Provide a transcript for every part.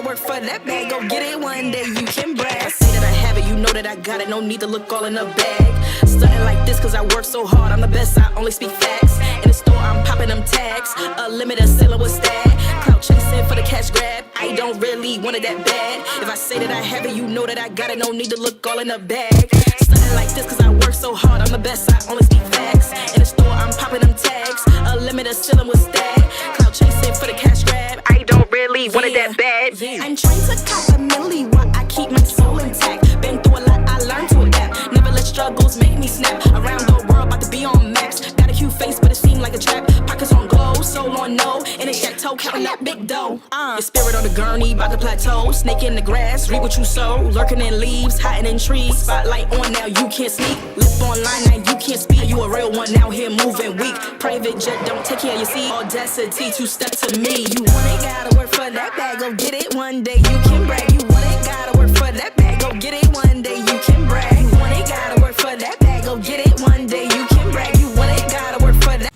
work for that bag, go get it one day, you can brag. I say that I have it, you know that I got it, no need to look all in the bag. Stunting like this cause I work so hard, I'm the best, I only speak facts. In the store, I'm popping them tags, a limited seller with that. Clout chasing for the cash grab, I don't really want it that bad. If I say that I have it, you know that I got it, no need to look all in the bag. Stunting like this cause I work so hard, I'm the best, I only speak facts. In the store, I'm popping them tags, a limited seller with that. Clout chasing for the cash grab, I don't really want it that bad. I'm trying to cop a milli while I keep my soul intact. Been through a lot, I learned to adapt. Never let struggles make me snap. Around the world, about to be on maps. Got a cute face, but it seemed like a trap. Pockets on glow, soul on no. In a chateau, counting that big dough. Your spirit on the gurney, about to plateau. Snake in the grass, reap what you sow. Lurking in leaves, hiding in trees. Spotlight on now, you can't sneak. Lip online, now you can't speak. You a real one out here moving weak. Private jet, don't take care of your seat. Audacity, two-step to me. You want it, gotta work for that bag. Go get it one day, you can brag. You want it, gotta work for that bag. Go get it one day, you can brag. You want it, gotta work for that bag. Go get it one day, you can brag. You want it, gotta work for that.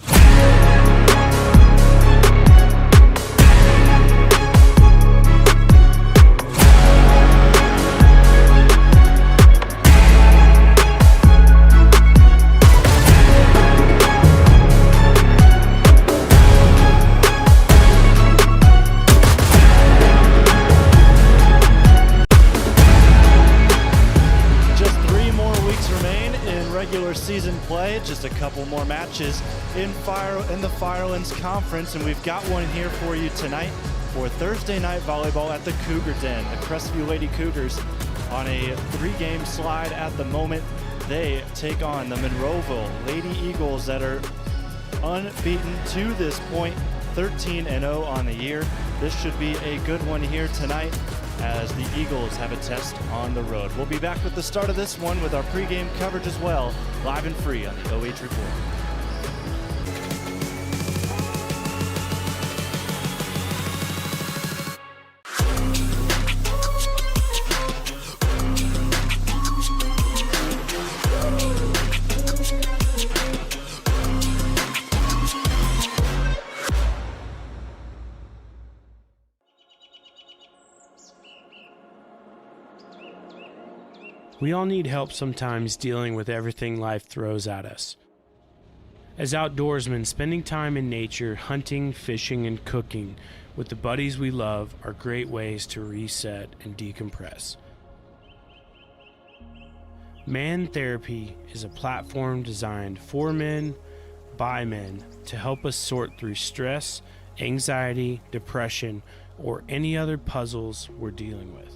Season play, just a couple more matches in the Firelands Conference, and we've got one here for you tonight for Thursday night volleyball at the Cougar Den. The Crestview Lady Cougars on a 3-game slide at the moment. They take on the Monroeville Lady Eagles that are unbeaten to this point, 13-0 on the year. This should be a good one here tonight as the Eagles have a test on the road. We'll be back with the start of this one with our pregame coverage as well, live and free on the OH Report. We all need help sometimes dealing with everything life throws at us. As outdoorsmen, spending time in nature, hunting, fishing, and cooking with the buddies we love are great ways to reset and decompress. Man Therapy is a platform designed for men, by men, to help us sort through stress, anxiety, depression, or any other puzzles we're dealing with.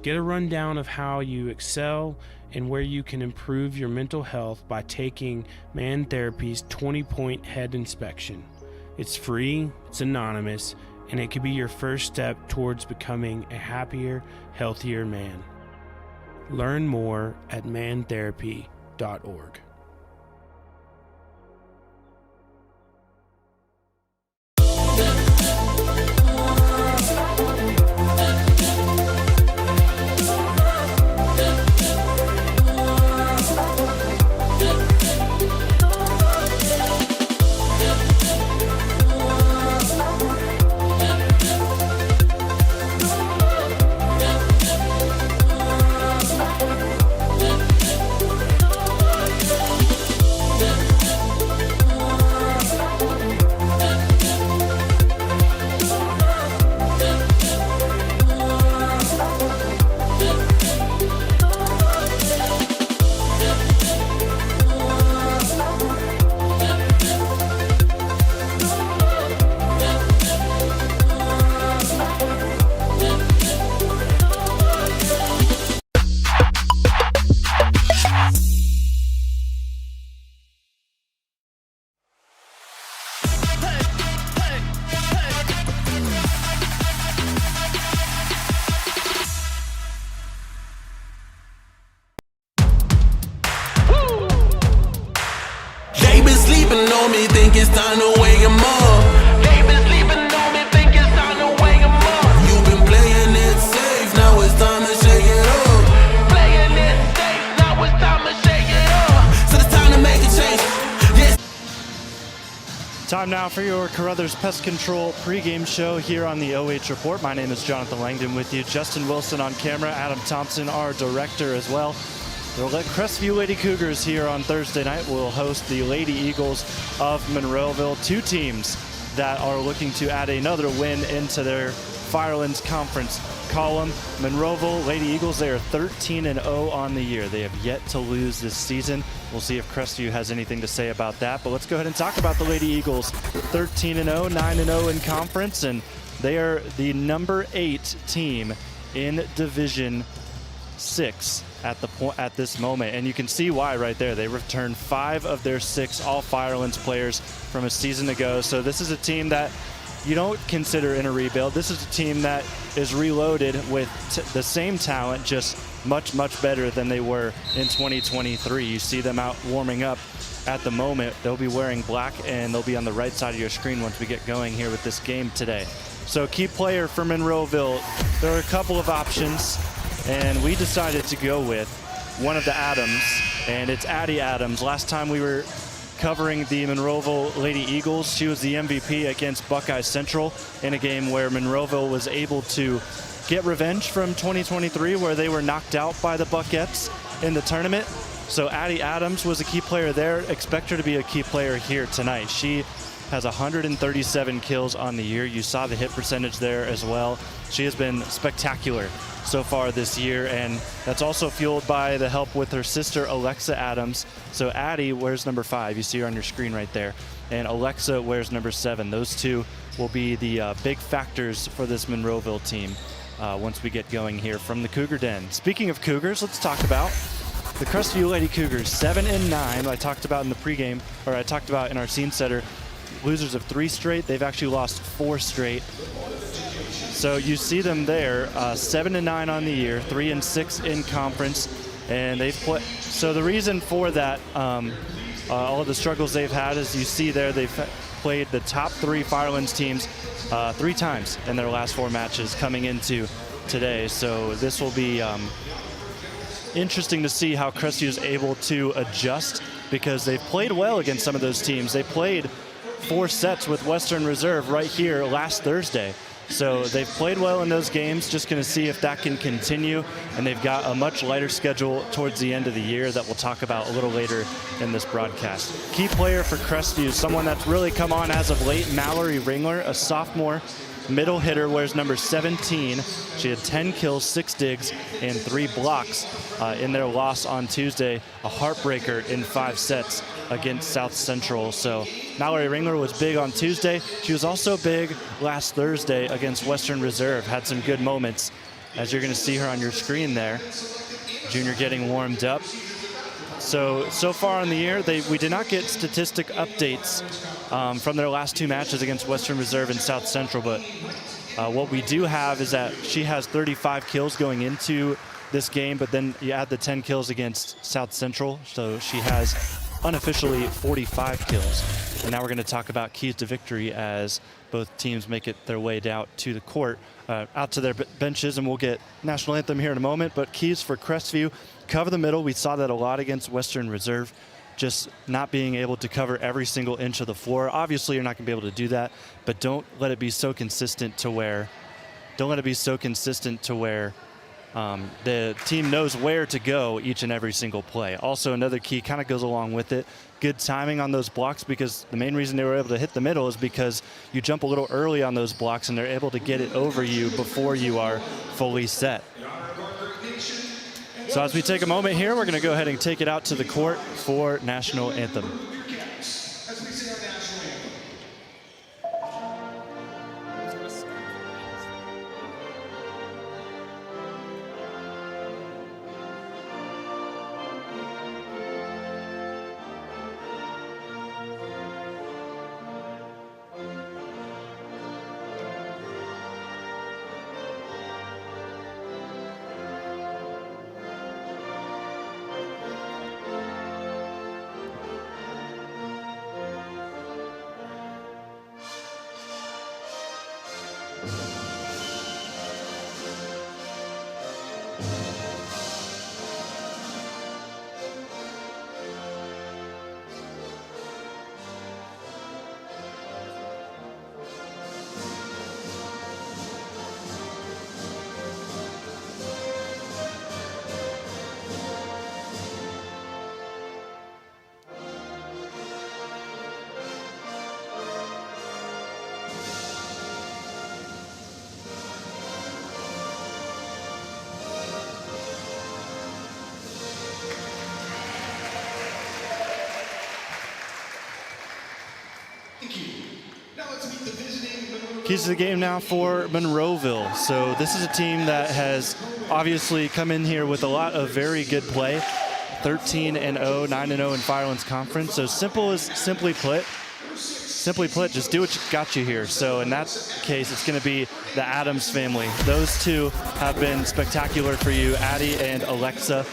Get a rundown of how you excel and where you can improve your mental health by taking Man Therapy's 20-point head inspection. It's free, it's anonymous, and it could be your first step towards becoming a happier, healthier man. Learn more at mantherapy.org. now for your Carothers Pest Control pregame show here on the OH Report. My name is Jonathan Langdon with you. Justin Wilson on camera, Adam Thompson, our director as well. The Crestview Lady Cougars here on Thursday night will host the Lady Eagles of Monroeville, two teams that are looking to add another win into their Firelands Conference column. Monroeville Lady Eagles, they are 13-0 on the year. They have yet to lose this season. We'll see if Crestview has anything to say about that, but let's go ahead and talk about the Lady Eagles. 13-0, 9-0 in conference, and they are the number 8 team in Division 6 at this moment, and you can see why right there. They returned 5 of their 6 all Firelands players from a season ago, so this is a team that you don't consider in a rebuild. This is a team that is reloaded with the same talent, just much better than they were in 2023. You see them out warming up at the moment. They'll be wearing black, and they'll be on the right side of your screen once we get going here with this game today. So key player for Monroeville, there are a couple of options, and we decided to go with one of the Adams, and it's Addie Adams. Last time we were covering the Monroeville Lady Eagles, she was the MVP against Buckeye Central in a game where Monroeville was able to get revenge from 2023, where they were knocked out by the Buckettes in the tournament. So Addie Adams was a key player there. Expect her to be a key player here tonight. She has 137 kills on the year. You saw the hit percentage there as well. She has been spectacular so far this year, and that's also fueled by the help with her sister Alexa Adams. So Addie wears number 5, you see her on your screen right there, and Alexa wears number 7. Those two will be the big factors for this Monroeville team once we get going here from the Cougar Den. Speaking of Cougars, let's talk about the Crestview Lady Cougars. 7-9. I talked about in the pregame, or I talked about in our scene setter, losers of 3 straight. They've actually lost 4 straight. So you see them there, 7-9 on the year, 3-6 in conference, and they've played. So the reason for that, all of the struggles they've had, as you see there, they've played the top 3 Firelands teams 3 times in their last 4 matches coming into today. So this will be interesting to see how Crestview is able to adjust, because they've played well against some of those teams. They played 4 sets with Western Reserve right here last Thursday. So they've played well in those games. Just going to see if that can continue. And they've got a much lighter schedule towards the end of the year that we'll talk about a little later in this broadcast. Key player for Crestview, someone that's really come on as of late, Mallory Ringler, a sophomore middle hitter, wears number 17. She had 10 kills, 6 digs, and 3 blocks in their loss on Tuesday, a heartbreaker in 5 sets against South Central. So Mallory Ringler was big on Tuesday. She was also big last Thursday against Western Reserve. Had some good moments, as you're going to see her on your screen there. Junior getting warmed up. So far in the year, we did not get statistic updates from their last 2 matches against Western Reserve and South Central, but what we do have is that she has 35 kills going into this game, but then you add the 10 kills against South Central, so she has unofficially 45 kills. And now we're going to talk about keys to victory as both teams make it their way out to the court, out to their benches, and we'll get national anthem here in a moment. But keys for Crestview: cover the middle. We saw that a lot against Western Reserve, just not being able to cover every single inch of the floor. Obviously, you're not going to be able to do that, but don't let it be so consistent to where the team knows where to go each and every single play. Also, another key kind of goes along with it, good timing on those blocks, because the main reason they were able to hit the middle is because you jump a little early on those blocks and they're able to get it over you before you are fully set. So as we take a moment here, we're going to go ahead and take it out to the court for national anthem. Keys to the game now for Monroeville. So this is a team that has obviously come in here with a lot of very good play. 13-0, 9-0 in Firelands Conference. So simply put, just do what got you here. So in that case, it's going to be the Adams family. Those two have been spectacular for you, Addie and Alexa.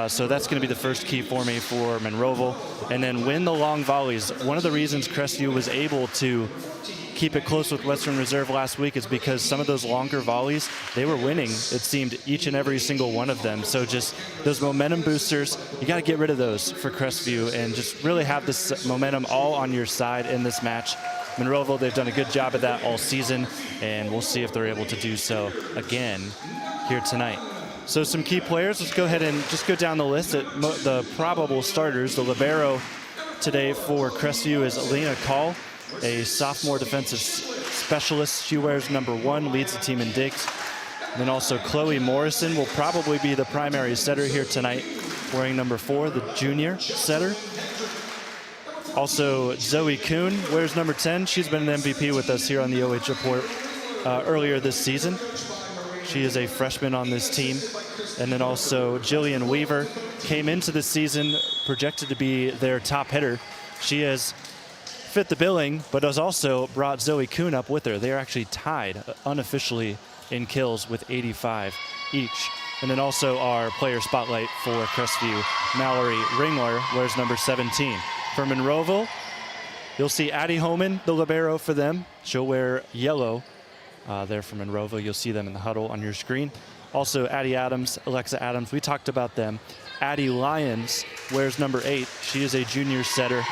So that's going to be the first key for me for Monroeville. And then win the long volleys. One of the reasons Crestview was able to keep it close with Western Reserve last week is because some of those longer volleys, they were winning, it seemed, each and every single one of them. So just those momentum boosters, you got to get rid of those for Crestview and just really have this momentum all on your side in this match. Monroeville, they've done a good job of that all season, and we'll see if they're able to do so again here tonight. So some key players, let's go ahead and just go down the list at the probable starters. The libero today for Crestview is Alina Call, a sophomore defensive specialist. She wears number 1, leads the team in digs. And then also Chloe Morrison will probably be the primary setter here tonight, wearing number 4, the junior setter. Also Zoe Kuhn wears number 10. She's been an MVP with us here on the OH Report earlier this season. She is a freshman on this team. And then also Jillian Weaver came into the season projected to be their top hitter. She has fit the billing, but has also brought Zoe Kuhn up with her. They are actually tied unofficially in kills with 85 each. And then also our player spotlight for Crestview, Mallory Ringler wears number 17. For Monroeville, you'll see Addie Homan, the libero for them. She'll wear yellow there for Monroeville. You'll see them in the huddle on your screen. Also Addie Adams, Alexa Adams, we talked about them. Addie Lyons wears number 8. She is a junior setter.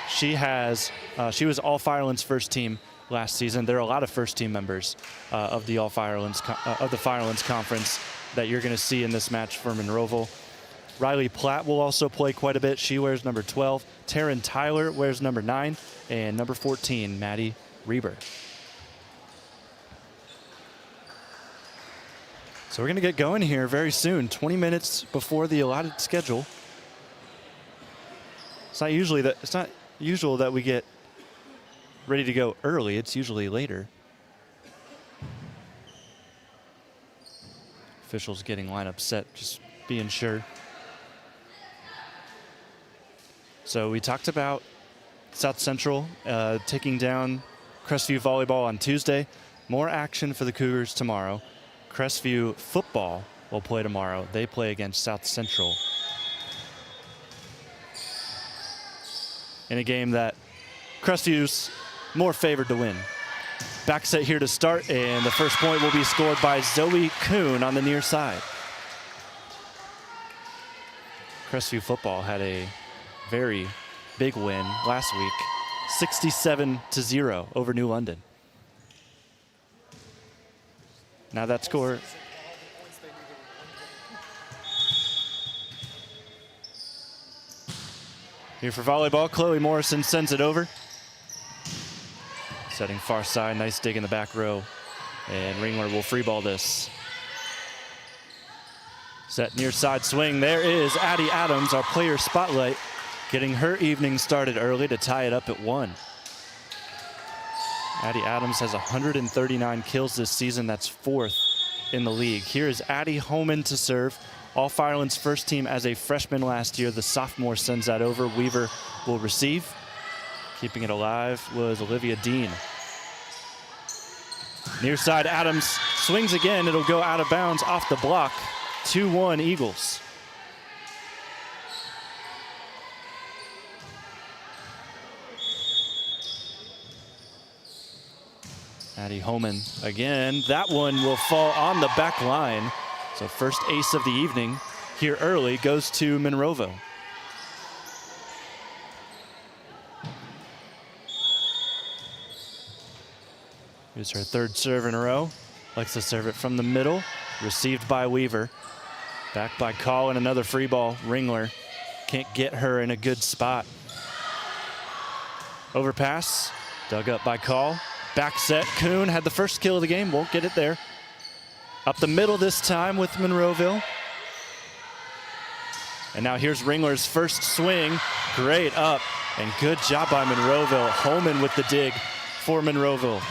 She was all Firelands first team last season. There are a lot of first team members of the Firelands Conference that you're going to see in this match for Monroeville. Riley Platt will also play quite a bit. She wears number 12. Taryn Tyler wears number 9, and number 14, Maddie Reber. So we're going to get going here very soon, 20 minutes before the allotted schedule. It's not usual that we get ready to go early. It's usually later. Officials getting lineup set, just being sure. So we talked about South Central taking down Crestview Volleyball on Tuesday. More action for the Cougars tomorrow. Crestview football will play tomorrow. They play against South Central in a game that Crestview's more favored to win. Back set here to start, and the first point will be scored by Zoe Kuhn on the near side. Crestview football had a very big win last week, 67-0 over New London. Now that score. Here for volleyball, Chloe Morrison sends it over. Setting far side, nice dig in the back row. And Ringler will free ball this. Set near side swing. There is Addie Adams, our player spotlight, getting her evening started early to tie it up at 1. Addie Adams has 139 kills this season. That's 4th in the league. Here is Addie Homan to serve. All Firelands first team as a freshman last year. The sophomore sends that over. Weaver will receive. Keeping it alive was Olivia Dean. Near side, Adams swings again. It'll go out of bounds off the block. 2-1 Eagles. Addie Homan again. That one will fall on the back line. So first ace of the evening here early goes to Monroeville. Here's her 3rd serve in a row. Likes to serve it from the middle. Received by Weaver. Back by Call and another free ball. Ringler can't get her in a good spot. Overpass. Dug up by Call. Back set. Kuhn had the first kill of the game. Won't get it there. Up the middle this time with Monroeville. And now here's Ringler's first swing. Great up. And good job by Monroeville. Holman with the dig for Monroeville.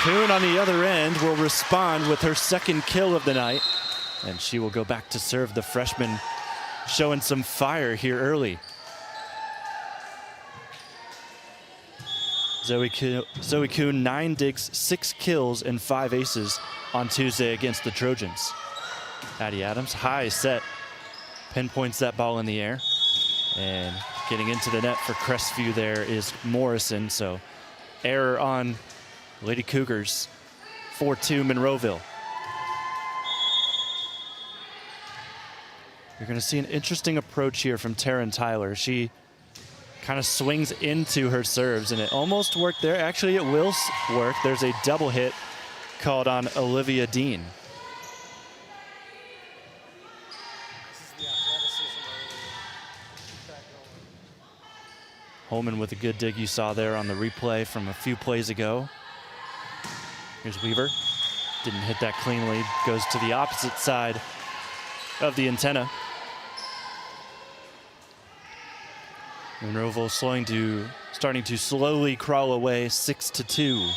Kuhn on the other end will respond with her second kill of the night, and she will go back to serve. The freshman showing some fire here early. Zoe Kuhn, 9 digs, 6 kills, and 5 aces on Tuesday against the Trojans. Addie Adams, high set, pinpoints that ball in the air. And getting into the net for Crestview there is Morrison, so error on Lady Cougars, 4-2 Monroeville. You're going to see an interesting approach here from Taryn Tyler. She kind of swings into her serves, and it almost worked there. Actually, it will work. There's a double hit called on Olivia Dean. Holman with a good dig you saw there on the replay from a few plays ago. Here's Weaver. Didn't hit that cleanly. Goes to the opposite side of the antenna. Monroeville starting to slowly crawl away, 6-2.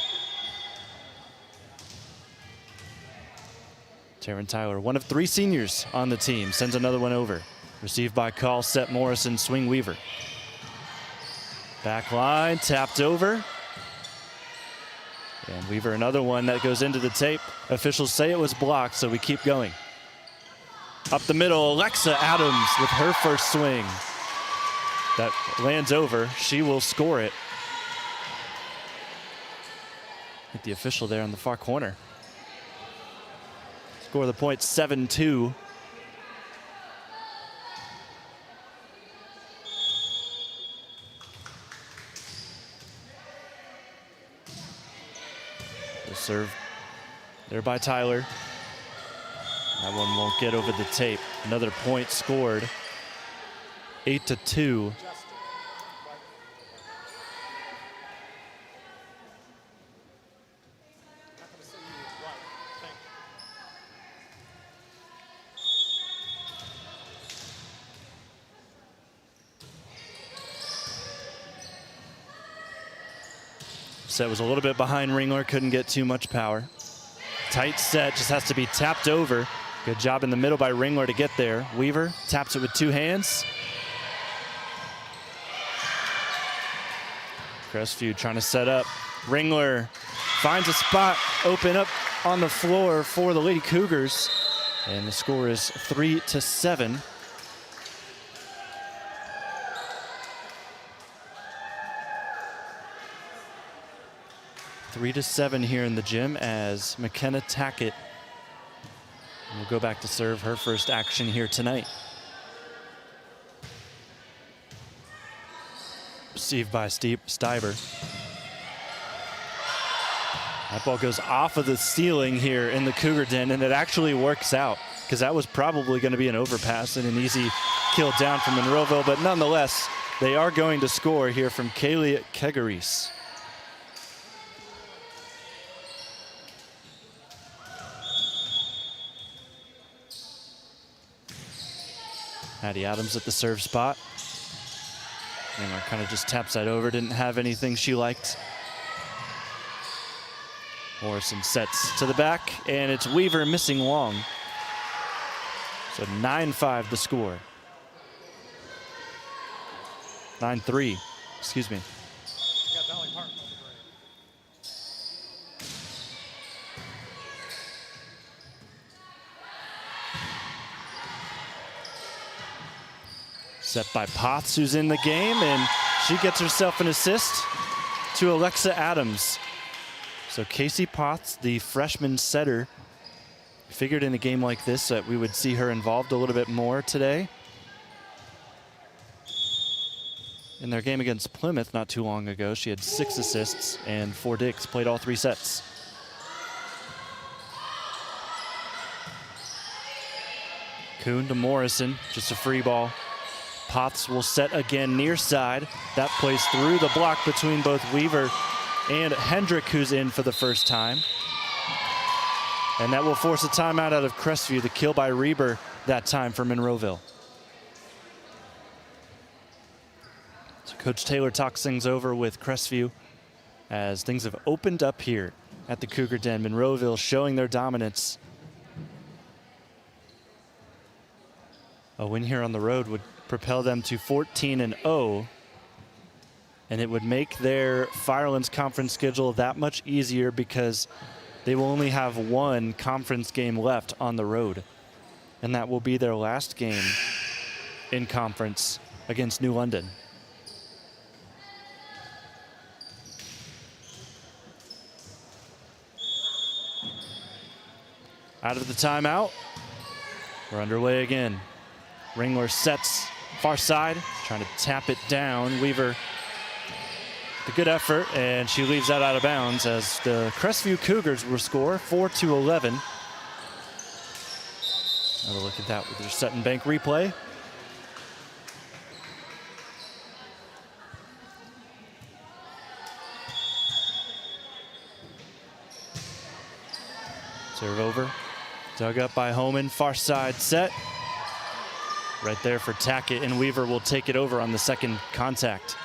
Taryn Tyler, one of 3 seniors on the team, sends another one over. Received by Call, Set Morrison, swing Weaver. Back line, tapped over. And Weaver, another one that goes into the tape. Officials say it was blocked, so we keep going. Up the middle, Alexa Adams with her first swing. That lands over. She will score it. Hit the official there on the far corner. Score the point, 7-2. Serve there by Tyler. That one won't get over the tape. Another point scored. 8-2. Set was a little bit behind Ringler, couldn't get too much power. Tight set, just has to be tapped over. Good job in the middle by Ringler to get there. Weaver taps it with 2 hands. Crestview trying to set up. Ringler finds a spot open up on the floor for the Lady Cougars. And the score is 3-7. Three to 7 here in the gym as McKenna Tackett will go back to serve her first action here tonight. Received by Steiber. That ball goes off of the ceiling here in the Cougar Den, and it actually works out because that was probably going to be an overpass and an easy kill down from Monroeville, but nonetheless, they are going to score here from Kaylee Kegaris. Addie Adams at the serve spot. Neymar kind of just taps that over, didn't have anything she liked. Morrison sets to the back, and it's Weaver missing long. So 9-5 the score. 9-3, excuse me. Set by Potts, who's in the game, and she gets herself an assist to Alexa Adams. So Casey Potts, the freshman setter, figured in a game like this that we would see her involved a little bit more today. In their game against Plymouth not too long ago, she had 6 assists and 4 digs, played all 3 sets. Kuhn to Morrison, just a free ball. Potts will set again near side. That plays through the block between both Weaver and Hendrick, who's in for the first time. And that will force a timeout out of Crestview. The kill by Reber that time for Monroeville. So Coach Taylor talks things over with Crestview as things have opened up here at the Cougar Den. Monroeville showing their dominance. A win here on the road would propel them to 14-0, and it would make their Firelands conference schedule that much easier because they will only have one conference game left on the road, and that will be their last game in conference against New London. Out of the timeout, we're underway again. Ringler sets far side, trying to tap it down. Weaver, the good effort, and she leaves that out of bounds as the Crestview Cougars will score 4-11. Another look at that with their Sutton Bank replay. Serve over, dug up by Homan, far side set. Right there for Tackett, and Weaver will take it over on the second contact.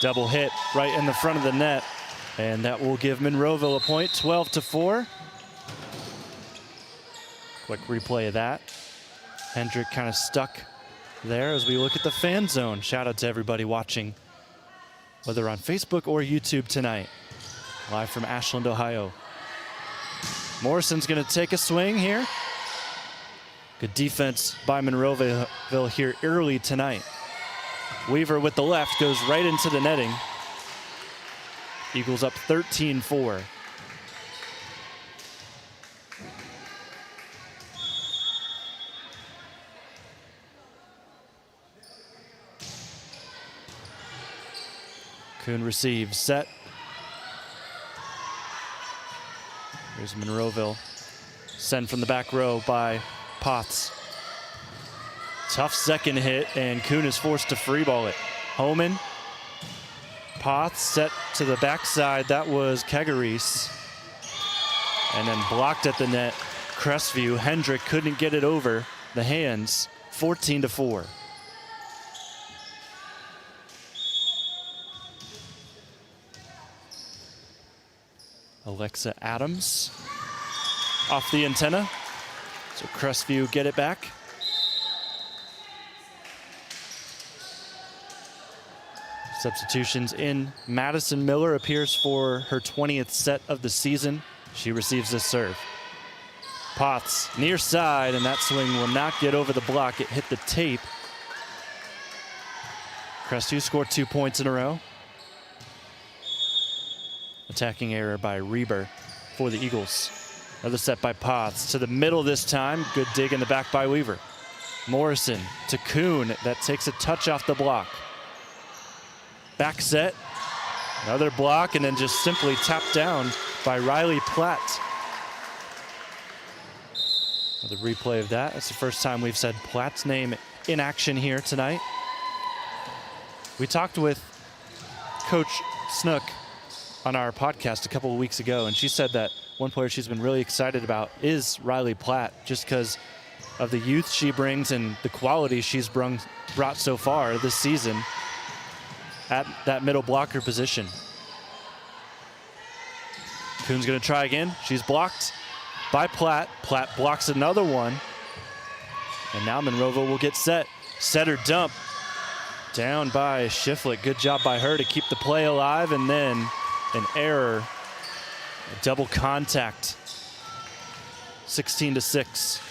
Double hit right in the front of the net, and that will give Monroeville a point, 12-4. Quick replay of that. Hendrick kind of stuck there as we look at the fan zone. Shout out to everybody watching, whether on Facebook or YouTube tonight. Live from Ashland, Ohio. Morrison's gonna take a swing here. Good defense by Monroeville here early tonight. Weaver with the left goes right into the netting. Eagles up 13-4. Kuhn receives, set. Here's Monroeville. Send from the back row by Potts. Tough second hit, and Kuhn is forced to free ball it. Homan. Potts set to the backside. That was Kegaris. And then blocked at the net. Crestview. Hendrick couldn't get it over the hands. 14-4. Alexa Adams off the antenna. So Crestview get it back. Substitutions in. Madison Miller appears for her 20th set of the season. She receives this serve. Potts near side, and that swing will not get over the block. It hit the tape. Crestview scored 2 points in a row. Attacking error by Reber for the Eagles. Another set by Potts to the middle this time. Good dig in the back by Weaver. Morrison to Kuhn. That takes a touch off the block. Back set. Another block, and then just simply tapped down by Riley Platt. Another replay of that. That's the first time we've said Platt's name in action here tonight. We talked with Coach Snook on our podcast a couple of weeks ago, and she said that one player she's been really excited about is Riley Platt, just because of the youth she brings and the quality she's brought so far this season at that middle blocker position. Kuhn's gonna try again. She's blocked by Platt. Platt blocks another one. And now Monroeville will get set. Set or dump. Down by Shiflett. Good job by her to keep the play alive, and then an error. A double contact. 16-6.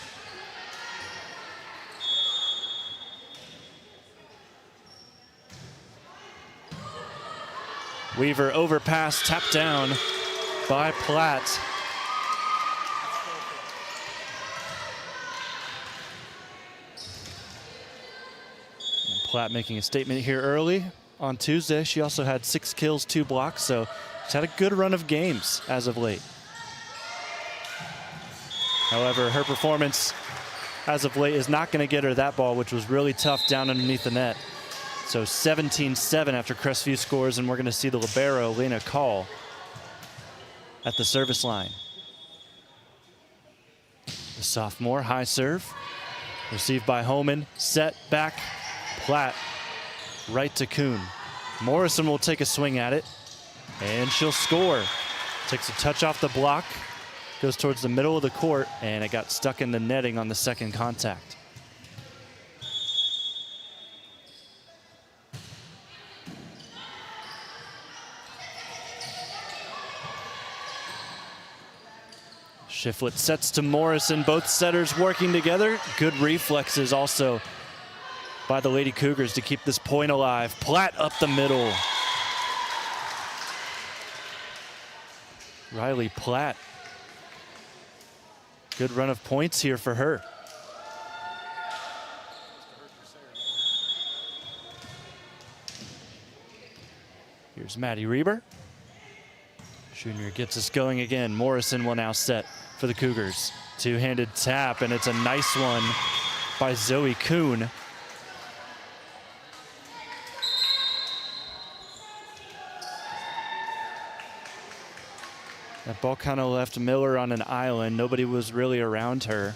Weaver overpass, tapped down by Platt. Platt making a statement here early on Tuesday. She also had 6 kills, 2 blocks, so she's had a good run of games as of late. However, her performance as of late is not going to get her that ball, which was really tough down underneath the net. So 17-7 after Crestview scores, and we're going to see the libero, Lena Call, at the service line. The sophomore, high serve, received by Homan, set back, Platt, right to Kuhn. Morrison will take a swing at it. And she'll score. Takes a touch off the block, goes towards the middle of the court, and it got stuck in the netting on the second contact. Shiflett sets to Morrison, both setters working together. Good reflexes also by the Lady Cougars to keep this point alive. Platt up the middle. Riley Platt. Good run of points here for her. Here's Maddie Reber. Junior gets us going again. Morrison will now set for the Cougars. Two-handed tap, and it's a nice one by Zoe Kuhn. That ball kind of left Miller on an island. Nobody was really around her.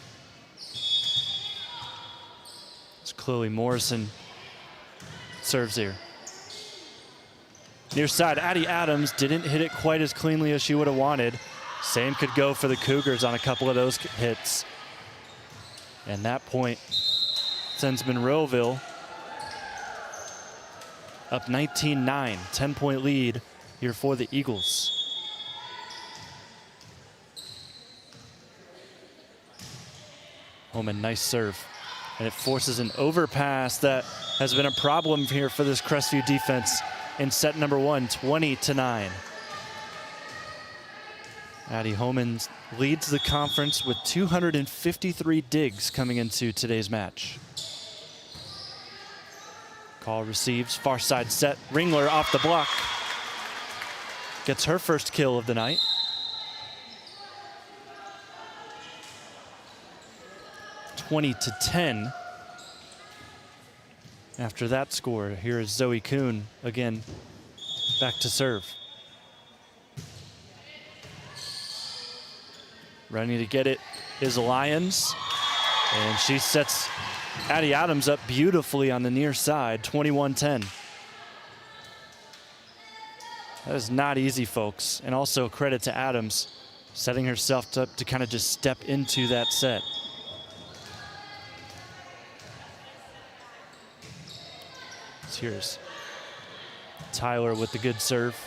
It's clearly Morrison serves here. Near side, Addie Adams didn't hit it quite as cleanly as she would have wanted. Same could go for the Cougars on a couple of those hits. And that point sends Monroeville up 19-9, 10-point lead here for the Eagles. Holman, nice serve. And it forces an overpass that has been a problem here for this Crestview defense in set number one, 20-9. Addie Holman leads the conference with 253 digs coming into today's match. Call receives, far side set. Ringler off the block. Gets her first kill of the night. (20-10). After that score, here is Zoe Kuhn again, back to serve. Running to get it is Lyons, and she sets Addie Adams up beautifully on the near side, 21-10. That is not easy, folks, and also credit to Adams, setting herself up to kind of just step into that set. Here's Tyler with the good serve.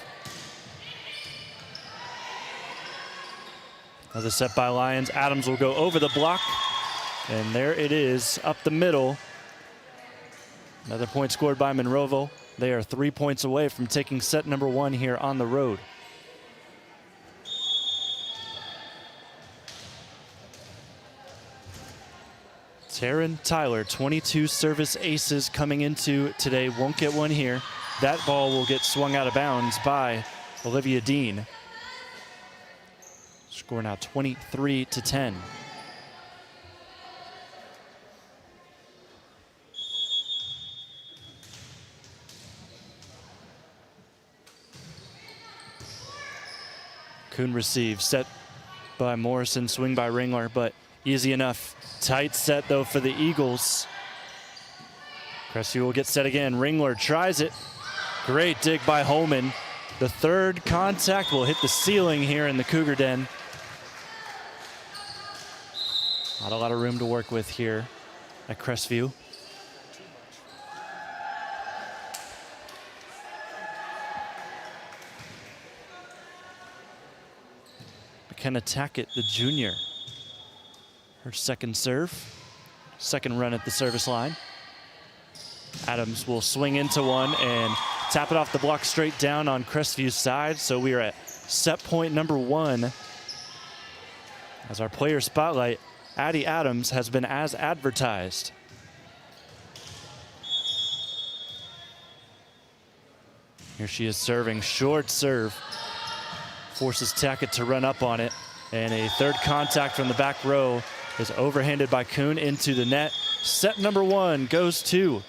Another set by Lyons. Adams will go over the block. And there it is, up the middle. Another point scored by Monroeville. They are 3 points away from taking set number one here on the road. Taryn Tyler, 22 service aces coming into today. Won't get one here. That ball will get swung out of bounds by Olivia Dean. Score now 23-10. Kuhn receives, set by Morrison, swing by Ringler, but easy enough. Tight set though for the Eagles. Crestview will get set again. Ringler tries it. Great dig by Holman. The third contact will hit the ceiling here in the Cougar Den. Not a lot of room to work with here at Crestview. McKenna Tackett, the junior. Her second serve, second run at the service line. Adams will swing into one and tap it off the block straight down on Crestview's side. So we are at set point number one. As our player spotlight, Addie Adams has been as advertised. Here she is serving, short serve. Forces Tackett to run up on it. And a third contact from the back row is overhanded by Kuhn into the net. Set number one goes to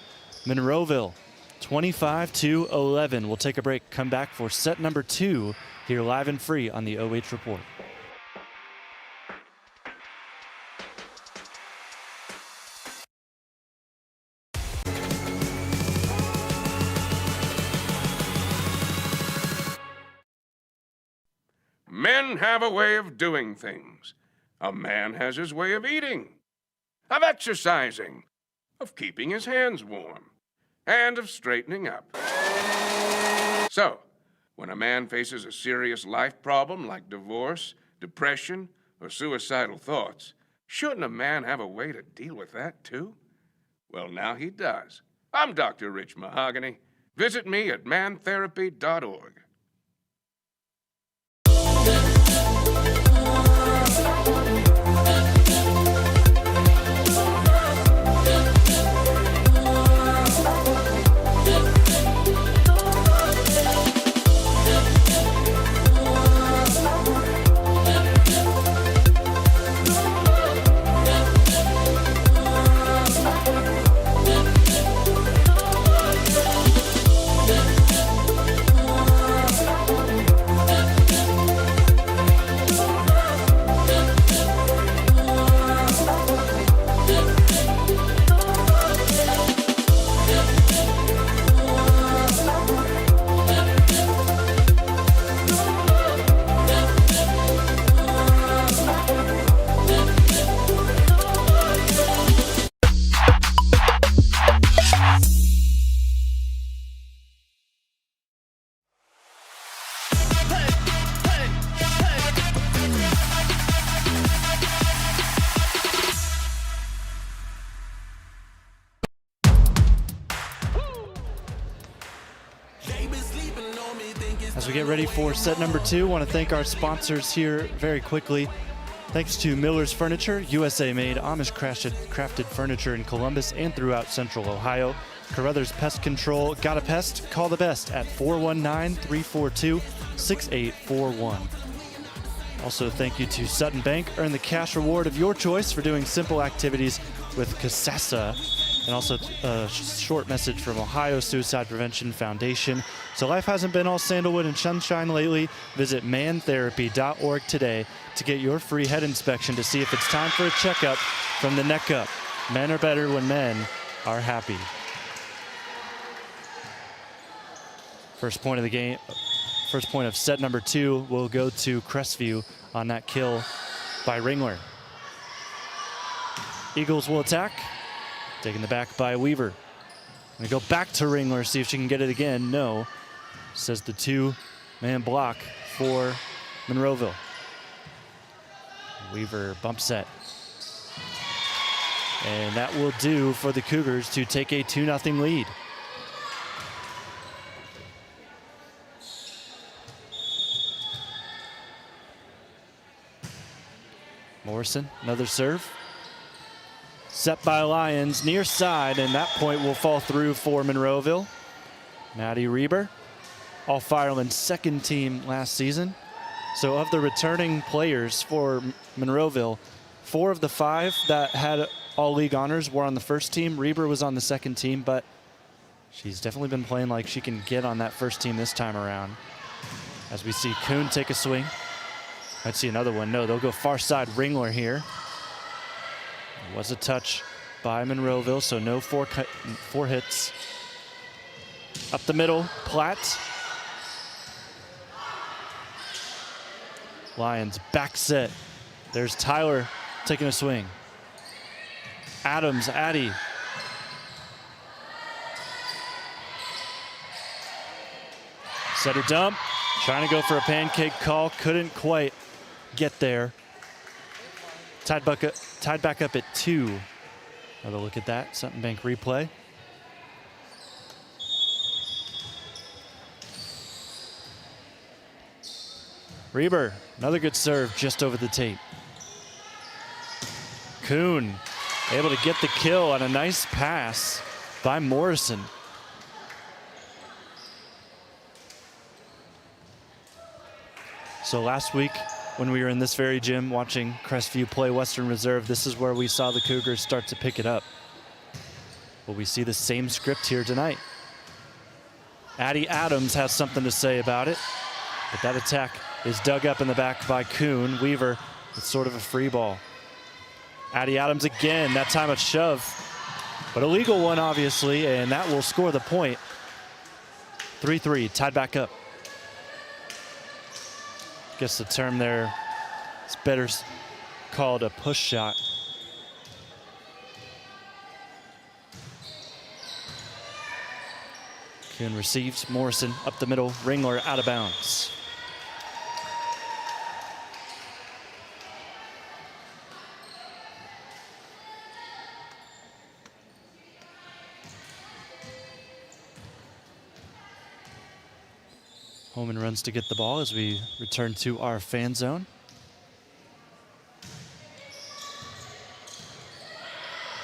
Monroeville, 25-11. We'll take a break, come back for set number two here live and free on the OH Report. Men have a way of doing things. A man has his way of eating, of exercising, of keeping his hands warm, and of straightening up. So, when a man faces a serious life problem like divorce, depression, or suicidal thoughts, shouldn't a man have a way to deal with that too? Well, now he does. I'm Dr. Rich Mahogany. Visit me at mantherapy.org. As we get ready for set number 2, I want to thank our sponsors here very quickly. Thanks to Miller's Furniture, USA-made, Amish-crafted furniture in Columbus and throughout Central Ohio. Carothers Pest Control. Got a pest? Call the best at 419-342-6841. Also, thank you to Sutton Bank. Earn the cash reward of your choice for doing simple activities with Casasa. And also a short message from Ohio Suicide Prevention Foundation. So life hasn't been all sandalwood and sunshine lately. Visit mantherapy.org today to get your free head inspection to see if it's time for a checkup from the neck up. Men are better when men are happy. First point of the game, first point of set number 2 will go to Crestview on that kill by Ringler. Eagles will attack. Taken the back by Weaver. Gonna go back to Ringler, see if she can get it again. No, says the 2-man block for Monroeville. Weaver bump set. And that will do for the Cougars to take a 2-0 lead. Morrison, another serve. Set by Lions, near side, and that point will fall through for Monroeville. Maddie Reber, all Firelands second team last season. So of the returning players for Monroeville, 4 of the 5 that had all league honors were on the first team. Reber was on the second team, but she's definitely been playing like she can get on that first team this time around. As we see Kuhn take a swing. Might see another one. No, they'll go far side Ringler here. It was a touch by Monroeville, so no four hits. Up the middle, Platt. Lions back set. There's Tyler taking a swing. Adams, Addy. Set a dump. Trying to go for a pancake call. Couldn't quite get there. Tied back up at 2. Another look at that. Sutton Bank replay. Reber, another good serve just over the tape. Kuhn able to get the kill on a nice pass by Morrison. So last week, when we were in this very gym watching Crestview play Western Reserve, this is where we saw the Cougars start to pick it up. Will we see the same script here tonight? Addie Adams has something to say about it, but that attack is dug up in the back by Kuhn. Weaver, it's sort of a free ball. Addie Adams again, that time a shove, but a legal one obviously, and that will score the point. 3-3, tied back up. Guess the term there is better called a push shot. Kuhn receives. Morrison up the middle. Ringler out of bounds. Holman runs to get the ball as we return to our fan zone.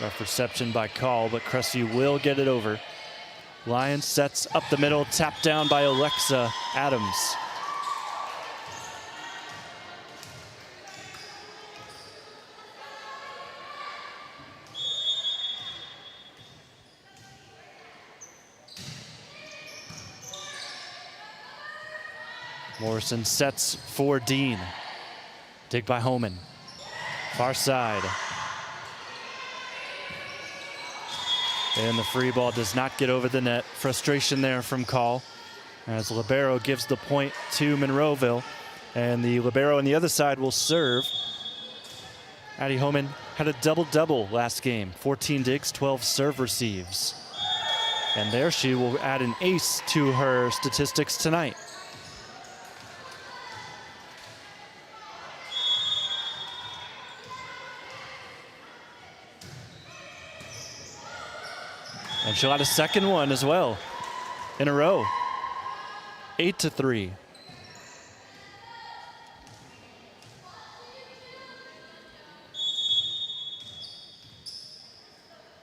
Rough reception by Call, but Crestview will get it over. Lyons sets up the middle, tapped down by Alexa Adams. Morrison sets for Dean. Dig by Holman. Far side. And the free ball does not get over the net. Frustration there from Call as libero gives the point to Monroeville. And the libero on the other side will serve. Addie Holman had a double-double last game. 14 digs, 12 serve receives. And there she will add an ace to her statistics tonight. And she'll add a second one as well in a row. 8-3.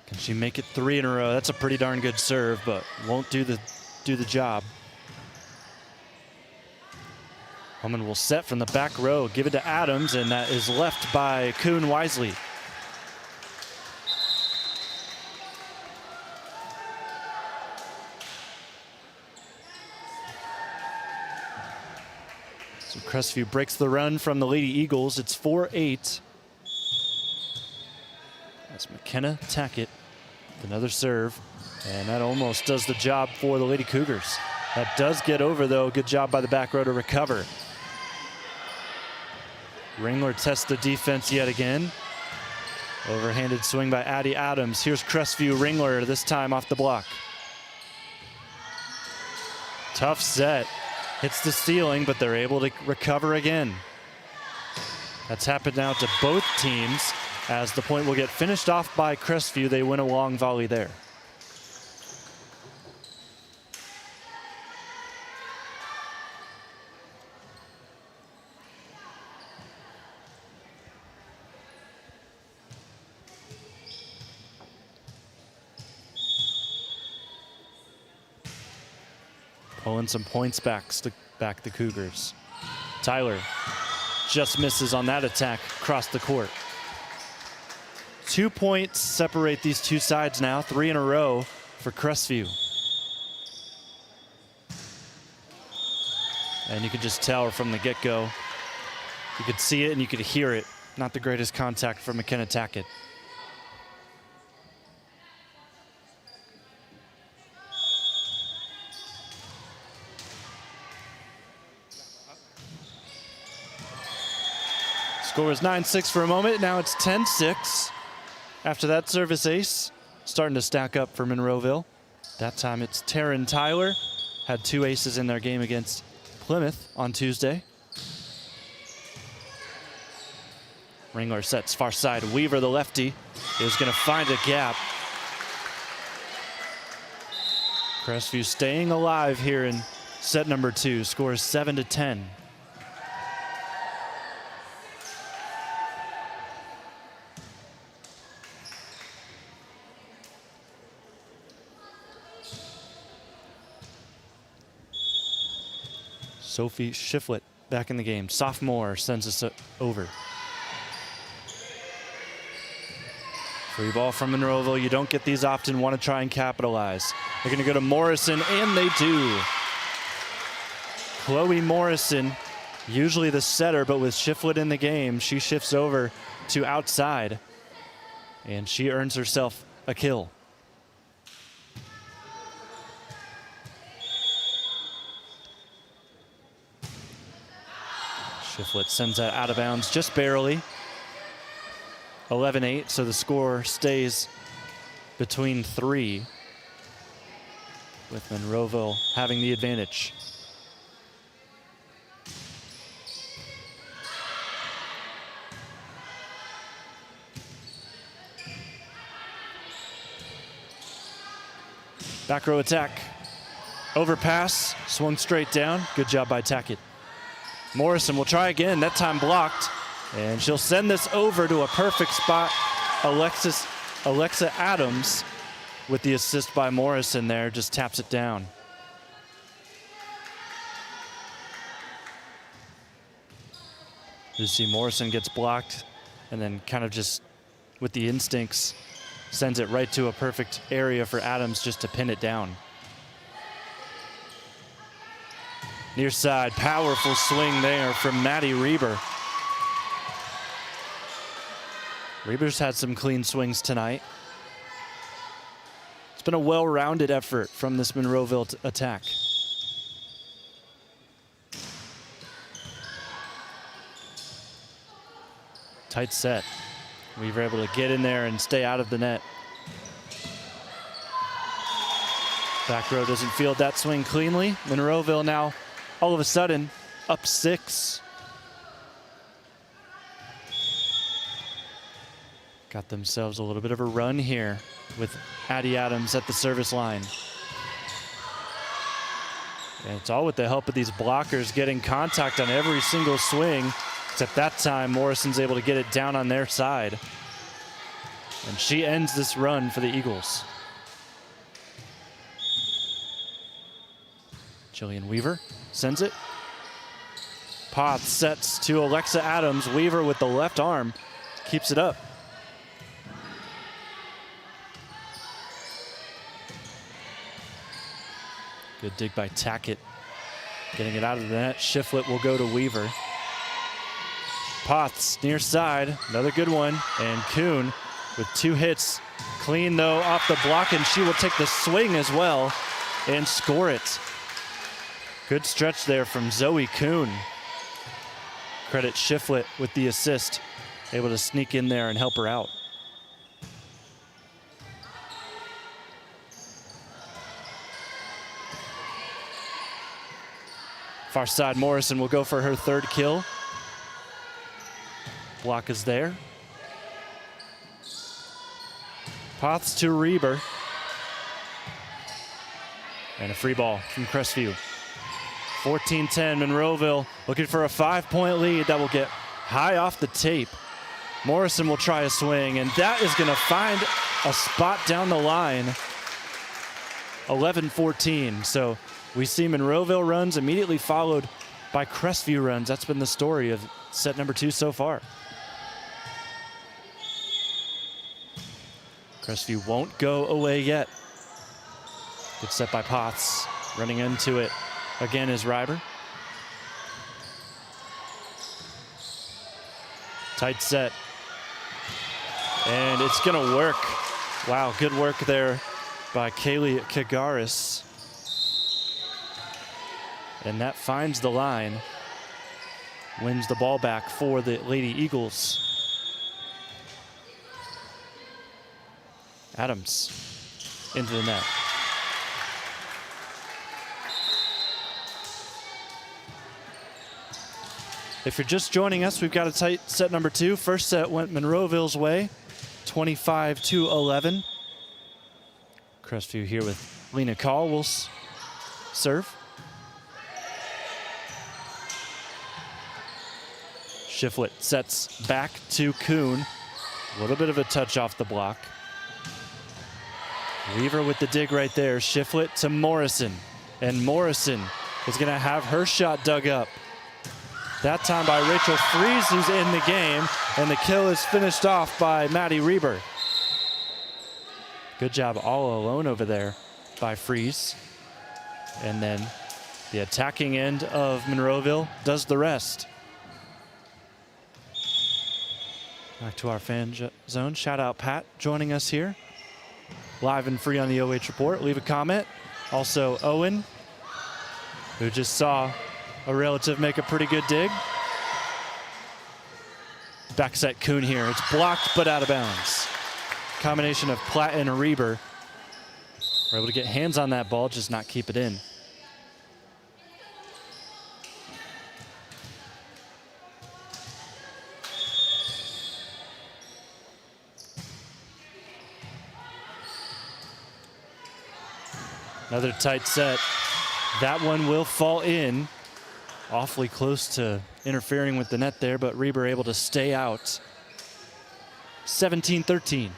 Can she make it 3 in a row? That's a pretty darn good serve, but won't do the job. Holman will set from the back row, give it to Adams, and that is left by Kuhn wisely. So Crestview breaks the run from the Lady Eagles. It's 4-8. That's McKenna Tackett with another serve. And that almost does the job for the Lady Cougars. That does get over, though. Good job by the back row to recover. Ringler tests the defense yet again. Overhanded swing by Addie Adams. Here's Crestview. Ringler this time off the block. Tough set. Hits the ceiling, but they're able to recover again. That's happened now to both teams as the point will get finished off by Crestview. They win a long volley there. Pulling some points back the Cougars. Tyler just misses on that attack across the court. 2 points separate these two sides now, 3 in a row for Crestview. And you could just tell from the get-go, you could see it and you could hear it. Not the greatest contact from McKenna Tackett. Score was 9-6 for a moment. Now it's 10-6. After that service ace, starting to stack up for Monroeville. That time it's Taryn Tyler. Had 2 aces in their game against Plymouth on Tuesday. Ringler sets far side. Weaver, the lefty, is going to find a gap. Crestview staying alive here in set number 2. Scores 7-10. Sophie Shiflett back in the game. Sophomore sends us over. Free ball from Monroeville. You don't get these often. Want to try and capitalize. They're going to go to Morrison, and they do. Chloe Morrison, usually the setter, but with Shiflett in the game, she shifts over to outside, and she earns herself a kill. Shiflett sends that out of bounds just barely. 11-8, so the score stays between 3, with Monroeville having the advantage. Back row attack. Overpass, swung straight down. Good job by Tackett. Morrison will try again, that time blocked. And she'll send this over to a perfect spot. Alexa Adams with the assist by Morrison there, just taps it down. You see Morrison gets blocked and then kind of just with the instincts sends it right to a perfect area for Adams just to pin it down. Near side, powerful swing there from Maddie Reber. Reber's had some clean swings tonight. It's been a well-rounded effort from this Monroeville attack. Tight set. We were able to get in there and stay out of the net. Back row doesn't field that swing cleanly. Monroeville now all of a sudden up 6. Got themselves a little bit of a run here with Addie Adams at the service line. And it's all with the help of these blockers getting contact on every single swing. Except that time, Morrison's able to get it down on their side. And she ends this run for the Eagles. Jillian Weaver sends it. Potts sets to Alexa Adams. Weaver with the left arm keeps it up. Good dig by Tackett. Getting it out of the net. Shiflett will go to Weaver. Potts near side, another good one. And Kuhn with 2 hits. Clean though off the block, and she will take the swing as well and score it. Good stretch there from Zoe Kuhn. Credit Shiflett with the assist. Able to sneak in there and help her out. Far side, Morrison will go for her 3rd kill. Block is there. Potts to Reber. And a free ball from Crestview. 14-10, Monroeville looking for a 5-point lead that will get high off the tape. Morrison will try a swing, and that is going to find a spot down the line. 11-14, so we see Monroeville runs immediately followed by Crestview runs. That's been the story of set number 2 so far. Crestview won't go away yet. Good set by Potts. Running into it again is Reiber. Tight set. And it's gonna work. Wow, good work there by Kaylee Cougars. And that finds the line. Wins the ball back for the Lady Eagles. Adams into the net. If you're just joining us, we've got a tight set number 2. First set went Monroeville's way, 25-11. Crestview here with Lena Call will serve. Shiflett sets back to Kuhn. A little bit of a touch off the block. Weaver with the dig right there. Shiflett to Morrison. And Morrison is going to have her shot dug up. That time by Rachel Fries, who's in the game. And the kill is finished off by Maddie Reber. Good job all alone over there by Fries. And then the attacking end of Monroeville does the rest. Back to our fan zone. Shout out Pat joining us here. Live and free on the OH Report. Leave a comment. Also Owen, who just saw a relative make a pretty good dig. back set Kuhn here. It's blocked but out of bounds. Combination of Platt and Reber. We're able to get hands on that ball, just not keep it in. Another tight set. That one will fall in. Awfully close to interfering with the net there, but Reber able to stay out. 17-13.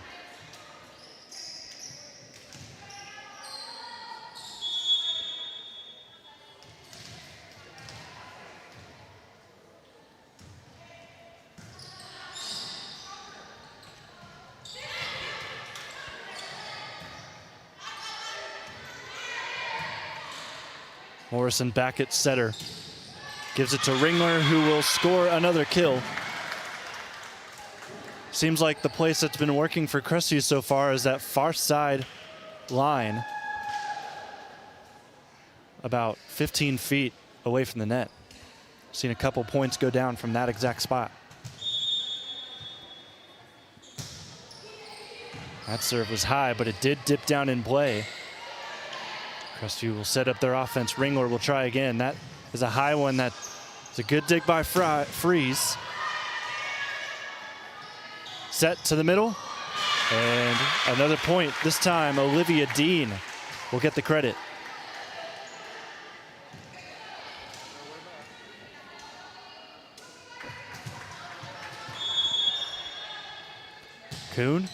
Morrison back at setter. Gives it to Ringler, who will score another kill. Seems like the place that's been working for Crestview so far is that far side line, about 15 feet away from the net. Seen a couple points go down from that exact spot. That serve was high, but it did dip down in play. Crestview will set up their offense. Ringler will try again. That is a high one. That is a good dig by Freeze. Set to the middle. And another point. This time, Olivia Dean will get the credit. Kuhn.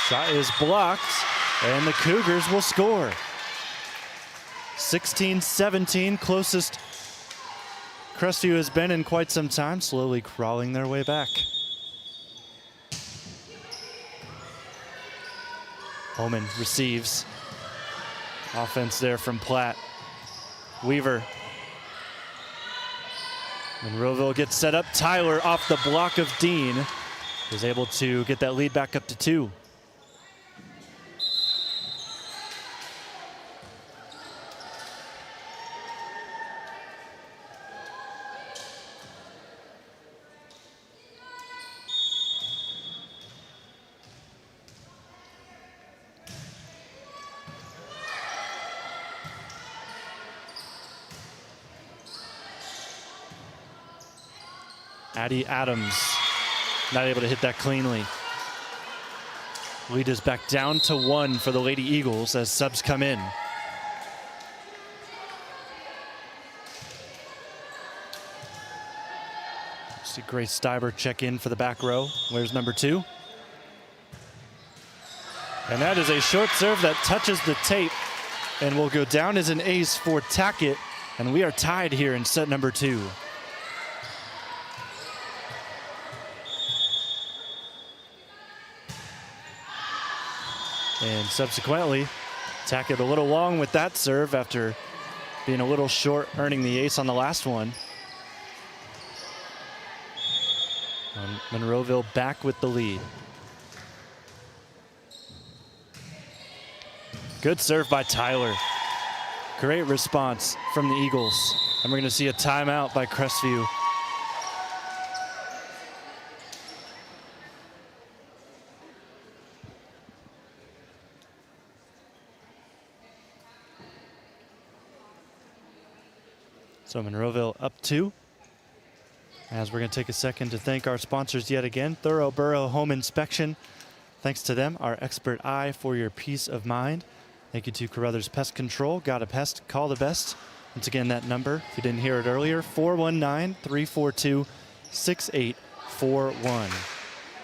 Shot is blocked, and the Cougars will score. 16-17, closest Crestview has been in quite some time, slowly crawling their way back. Holman receives. Offense there from Platt. Weaver. Monroeville gets set up. Tyler off the block of Dean is able to get that lead back up to 2. Addie Adams not able to hit that cleanly. Lead is back down to 1 for the Lady Eagles as subs come in. See Grace Steiber check in for the back row. Where's number 2? And that is a short serve that touches the tape and will go down as an ace for Tackett. And we are tied here in set number 2. And subsequently, Tackett a little long with that serve after being a little short, earning the ace on the last one. Monroeville back with the lead. Good serve by Tyler. Great response from the Eagles. And we're going to see a timeout by Crestview. So Monroeville up 2. As we're going to take a second to thank our sponsors yet again. Thorough Burro Home Inspection. Thanks to them, our expert eye for your peace of mind. Thank you to Carothers Pest Control. Got a pest? Call the best. Once again, that number, if you didn't hear it earlier, 419-342-6841.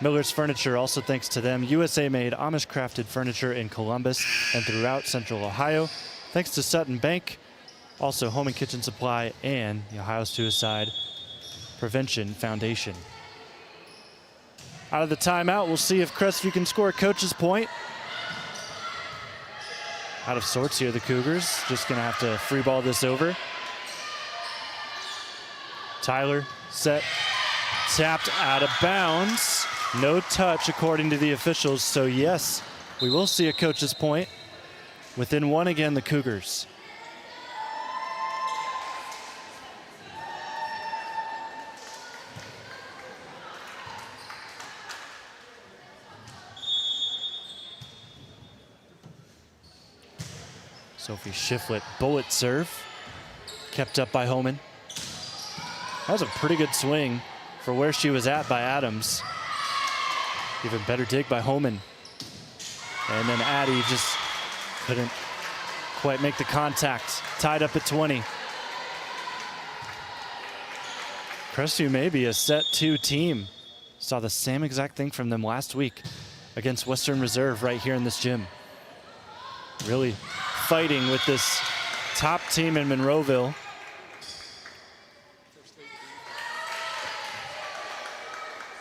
Miller's Furniture, also thanks to them. USA-made, Amish-crafted furniture in Columbus and throughout Central Ohio. Thanks to Sutton Bank. Also, Home and Kitchen Supply and the Ohio Suicide Prevention Foundation. Out of the timeout, we'll see if Crestview can score a coach's point. Out of sorts here, the Cougars. Just going to have to free ball this over. Tyler set, tapped out of bounds. No touch according to the officials. So yes, we will see a coach's point. Within 1 again, the Cougars. Sophie Shiflett, bullet serve. Kept up by Homan. That was a pretty good swing for where she was at by Adams. Even better dig by Homan. And then Addie just couldn't quite make the contact. Tied up at 20. Crestview may be a set 2 team. Saw the same exact thing from them last week against Western Reserve right here in this gym. Really fighting with this top team in Monroeville.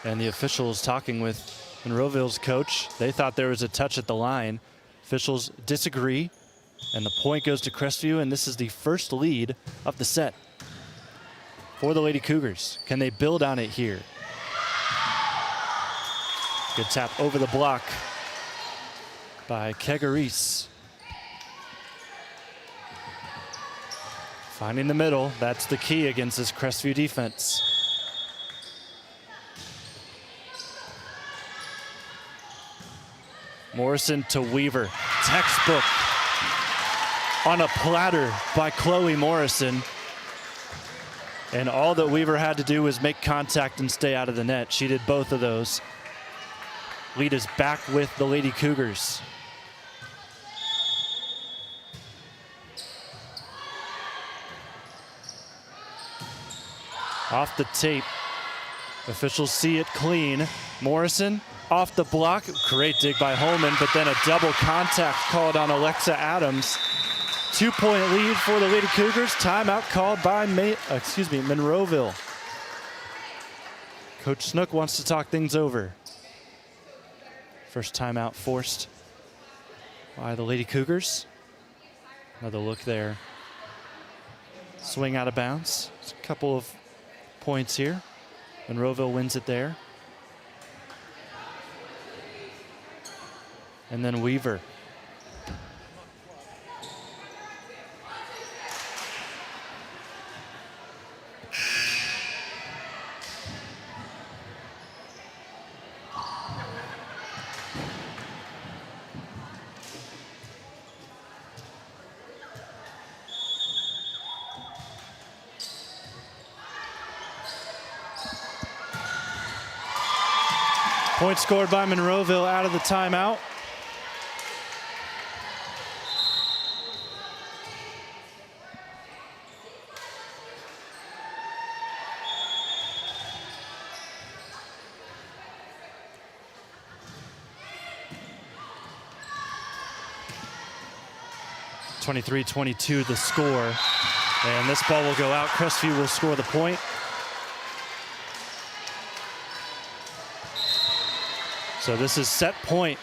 And the officials talking with Monroeville's coach. They thought there was a touch at the line. Officials disagree, and the point goes to Crestview, and this is the first lead of the set for the Lady Cougars. Can they build on it here? Good tap over the block by Carothers. Finding the middle, that's the key against this Crestview defense. Morrison to Weaver, textbook on a platter by Chloe Morrison. And all that Weaver had to do was make contact and stay out of the net. She did both of those. Lead is back with the Lady Cougars. Off the tape. Officials see it clean. Morrison off the block. Great dig by Holman, but then a double contact called on Alexa Adams. 2-point lead for the Lady Cougars. Timeout called by Monroeville. Coach Snook wants to talk things over. First timeout forced by the Lady Cougars. Another look there. Swing out of bounds. It's a couple of points here. Monroeville wins it there. And then Weaver. Point scored by Monroeville out of the timeout. (23-22) the score, and this ball will go out. Crestview will score the point. So this is set point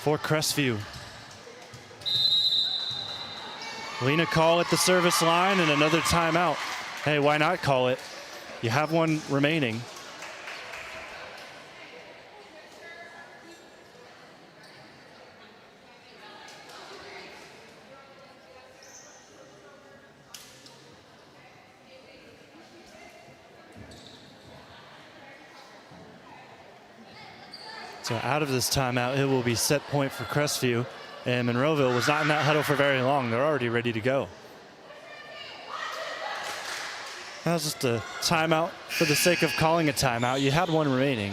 for Crestview. Lena call at the service line and another timeout. Hey, why not call it? You have one remaining. So out of this timeout, it will be set point for Crestview. And Monroeville was not in that huddle for very long. They're already ready to go. That was just a timeout for the sake of calling a timeout. You had one remaining.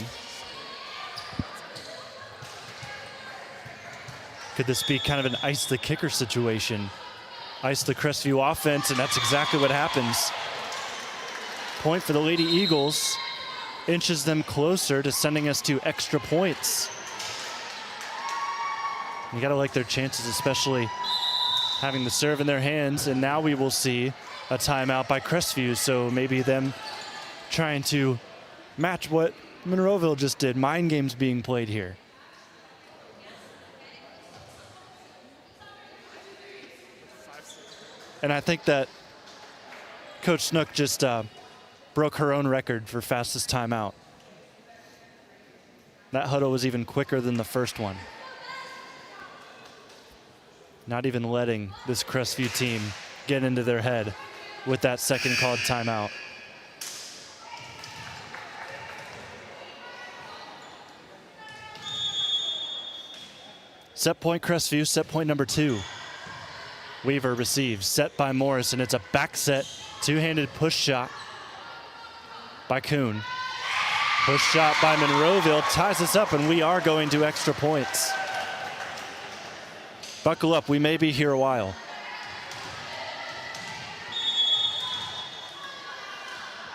Could this be kind of an ice the kicker situation? Ice the Crestview offense, and that's exactly what happens. Point for the Lady Eagles. Inches them closer to sending us to extra points. You gotta like their chances, especially having the serve in their hands. And now we will see a timeout by Crestview. So maybe them trying to match what Monroeville just did. Mind games being played here. And I think that Coach Snook just broke her own record for fastest timeout. That huddle was even quicker than the first one. Not even letting this Crestview team get into their head with that second called timeout. Set point Crestview, set point number 2. Weaver receives, set by Morris, and it's a back set, two-handed push shot by Kuhn. Push shot by Monroeville ties us up, and we are going to extra points. Buckle up, we may be here a while.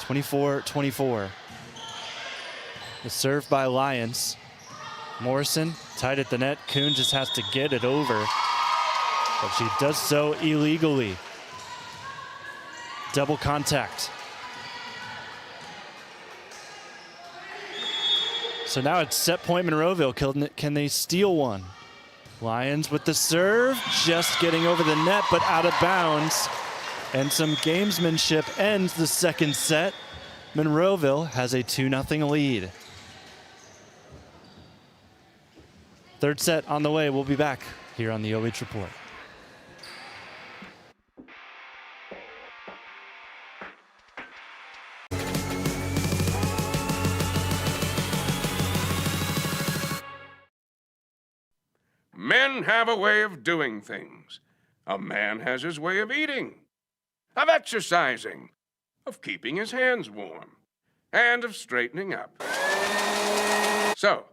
24-24. The serve by Lions. Morrison tight at the net. Kuhn just has to get it over, but she does so illegally. Double contact. So now it's set point Monroeville. Can they steal one? Lions with the serve, just getting over the net, but out of bounds. And some gamesmanship ends the second set. Monroeville has a 2-0 lead. Third set on the way. We'll be back here on the OH Report. Men have a way of doing things. A man has his way of eating, of exercising, of keeping his hands warm, and of straightening up. So,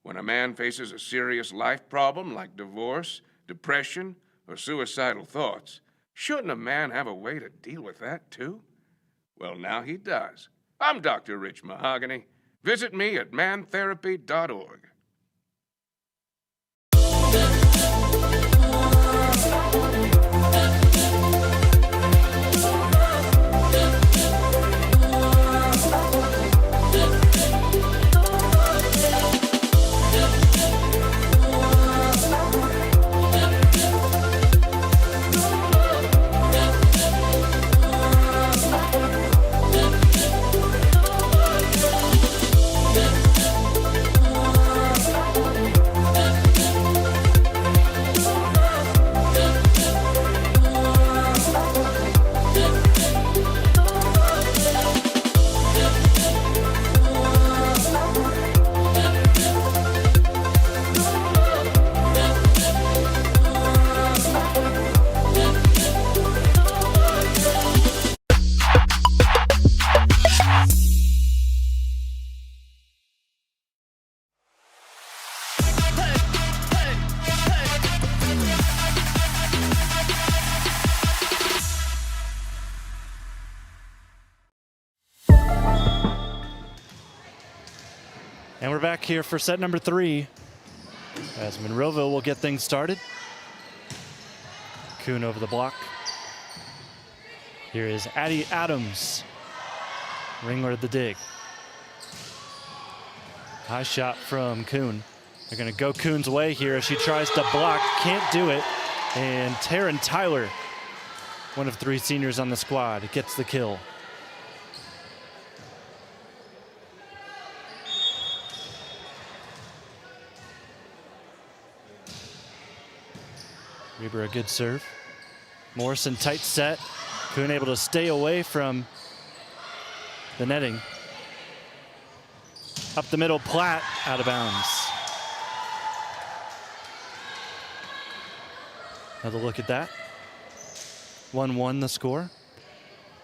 when a man faces a serious life problem like divorce, depression, or suicidal thoughts, shouldn't a man have a way to deal with that too? Well, now he does. I'm Dr. Rich Mahogany. Visit me at mantherapy.org. And we're back here for set number 3 as Monroeville will get things started. Kuhn over the block. Here is Addie Adams. Ringler at the dig. High shot from Kuhn. They're going to go Kuhn's way here as she tries to block. Can't do it. And Taryn Tyler, one of 3 seniors on the squad, gets the kill. Reber a good serve. Morrison tight set. Kuhn able to stay away from the netting. Up the middle, Platt out of bounds. Another look at that. 1-1 the score.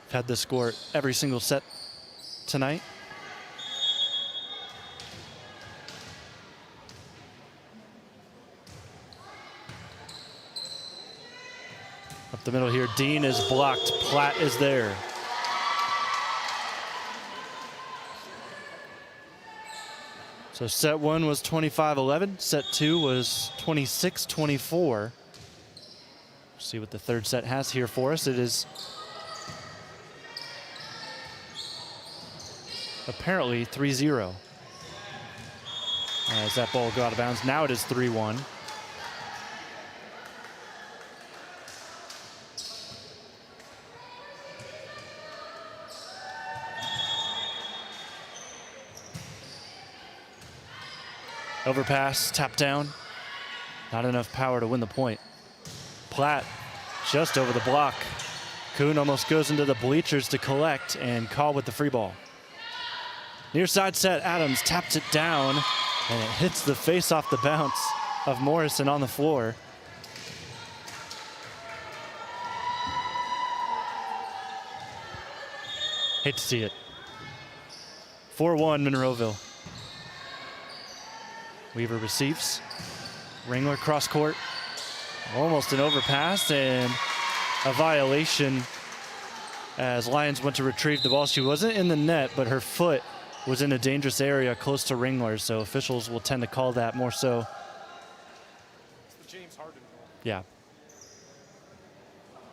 We've had this score every single set tonight. Up the middle here, Dean is blocked. Platt is there. So set 1 was 25-11. Set 2 was 26-24. See what the third set has here for us. It is apparently 3-0. As that ball got out of bounds. Now it is 3-1. Overpass, tap down. Not enough power to win the point. Platt just over the block. Kuhn almost goes into the bleachers to collect and call with the free ball. Near side set, Adams taps it down and it hits the face off the bounce of Morrison on the floor. Hate to see it. 4-1 Monroeville. Weaver receives. Ringler cross court. Almost an overpass and a violation as Lyons went to retrieve the ball. She wasn't in the net, but her foot was in a dangerous area close to Ringler, so officials will tend to call that more so. It's the James Harden rule. Yeah.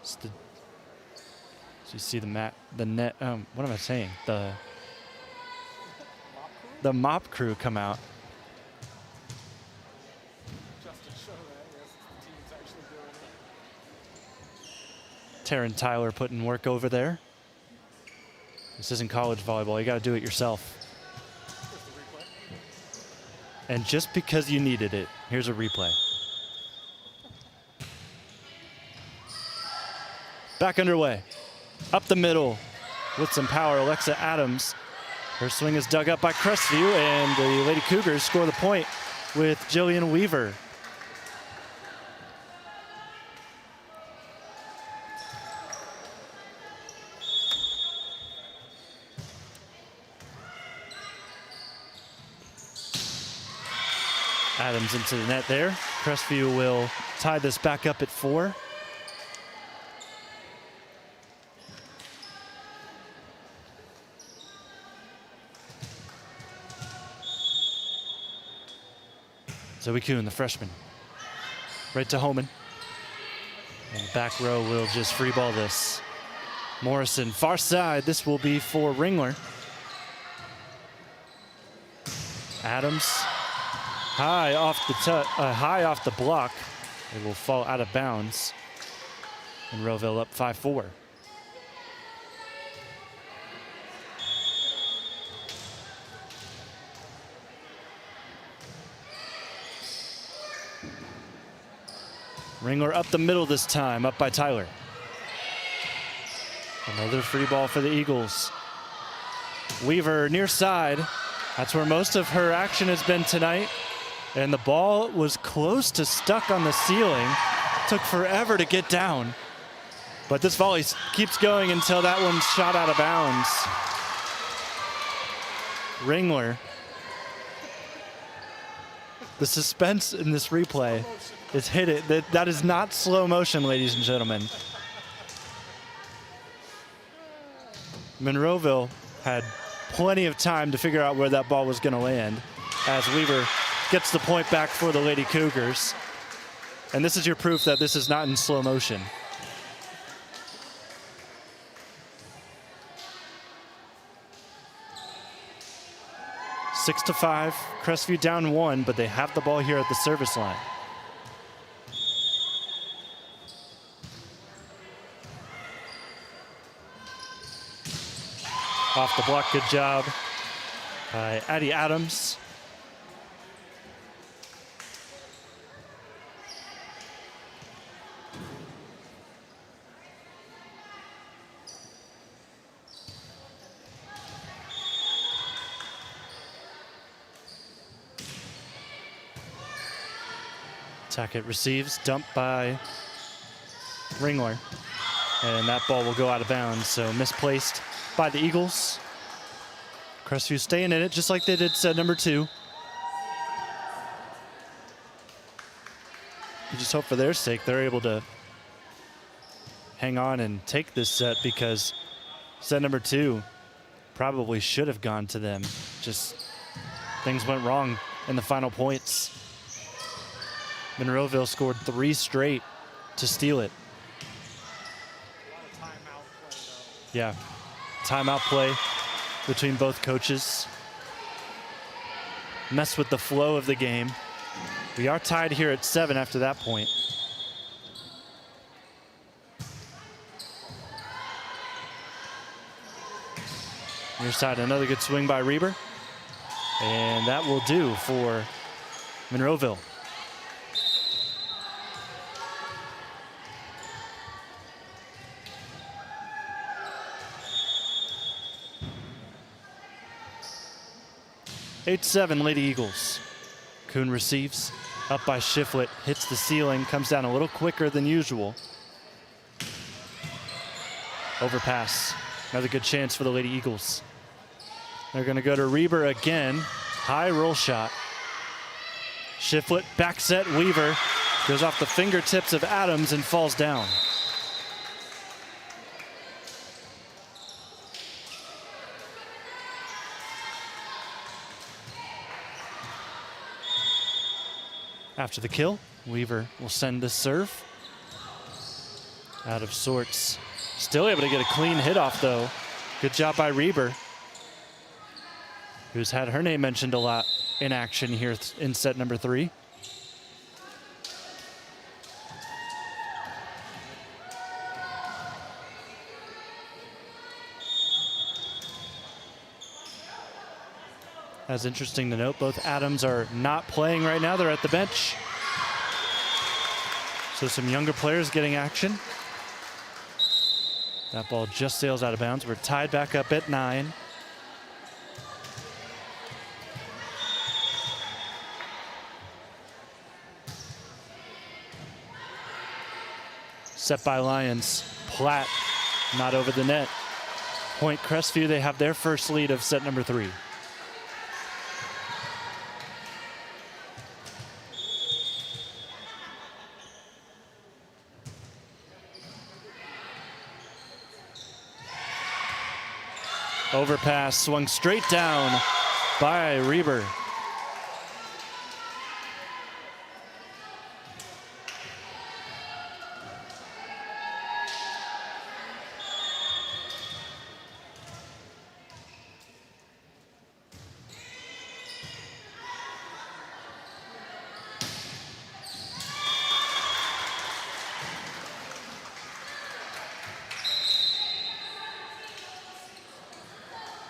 So you see the net, what am I saying? The mop crew come out. Just to show that, yes, the team's actually doing it. Taryn Tyler putting work over there. This isn't college volleyball. You got to do it yourself. Here's the replay. And just because you needed it, here's a replay. Back underway. Up the middle with some power, Alexa Adams. Her swing is dug up by Crestview, and the Lady Cougars score the point with Jillian Weaver. Adams into the net there. Crestview will tie this back up at 4. Zoe Kuhn, the freshman. Right to Homan. And the back row will just free ball this. Morrison, far side. This will be for Ringler. Adams, high off the block. It will fall out of bounds. Monroeville up 5-4. Ringler up the middle this time, up by Tyler. Another free ball for the Eagles. Weaver near side. That's where most of her action has been tonight. And the ball was close to stuck on the ceiling. Took forever to get down. But this volley keeps going until that one's shot out of bounds. Ringler. The suspense in this replay is hit it. That is not slow motion, ladies and gentlemen. Monroeville had plenty of time to figure out where that ball was going to land as Weaver gets the point back for the Lady Cougars. And this is your proof that this is not in slow motion. Six to 5, Crestview down 1, but they have the ball here at the service line. Off the block, good job by Addie Adams. Tackett receives, dumped by Ringler. And that ball will go out of bounds, so misplaced by the Eagles. Crestview staying in it just like they did set number 2. You just hope for their sake they're able to hang on and take this set, because set number 2 probably should have gone to them. Just things went wrong in the final points. Monroeville scored 3 straight to steal it. A lot of timeout play, though. Yeah, timeout play between both coaches. Mess with the flow of the game. We are tied here at 7 after that point. Near side, another good swing by Reber. And that will do for Monroeville. Eight-7 Lady Eagles. Kuhn receives. Up by Shiflett, hits the ceiling, comes down a little quicker than usual. Overpass, another good chance for the Lady Eagles. They're gonna go to Reber again. High roll shot. Shiflett, back set, Weaver. Goes off the fingertips of Adams and falls down. After the kill, Weaver will send this serve. Out of sorts. Still able to get a clean hit off though. Good job by Reber, who's had her name mentioned a lot in action here in set number 3. That's interesting to note, both Adams are not playing right now. They're at the bench. So some younger players getting action. That ball just sails out of bounds. We're tied back up at 9. Set by Lions. Platt not over the net. Point Crestview, they have their first lead of set number 3. Overpass swung straight down by Reber.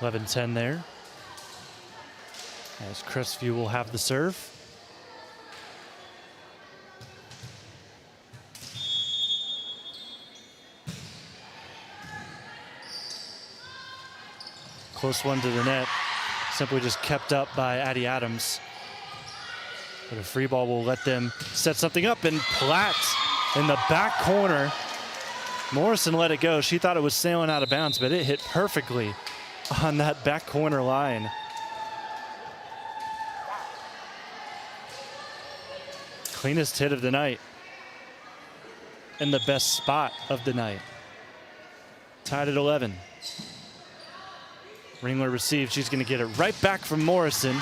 (11-10) there. As Crestview will have the serve. Close one to the net. Simply just kept up by Addie Adams. But a free ball will let them set something up, and Platt in the back corner. Morrison let it go. She thought it was sailing out of bounds, but it hit perfectly on that back corner line. Cleanest hit of the night. And the best spot of the night. Tied at 11. Ringler receives. She's going to get it right back from Morrison.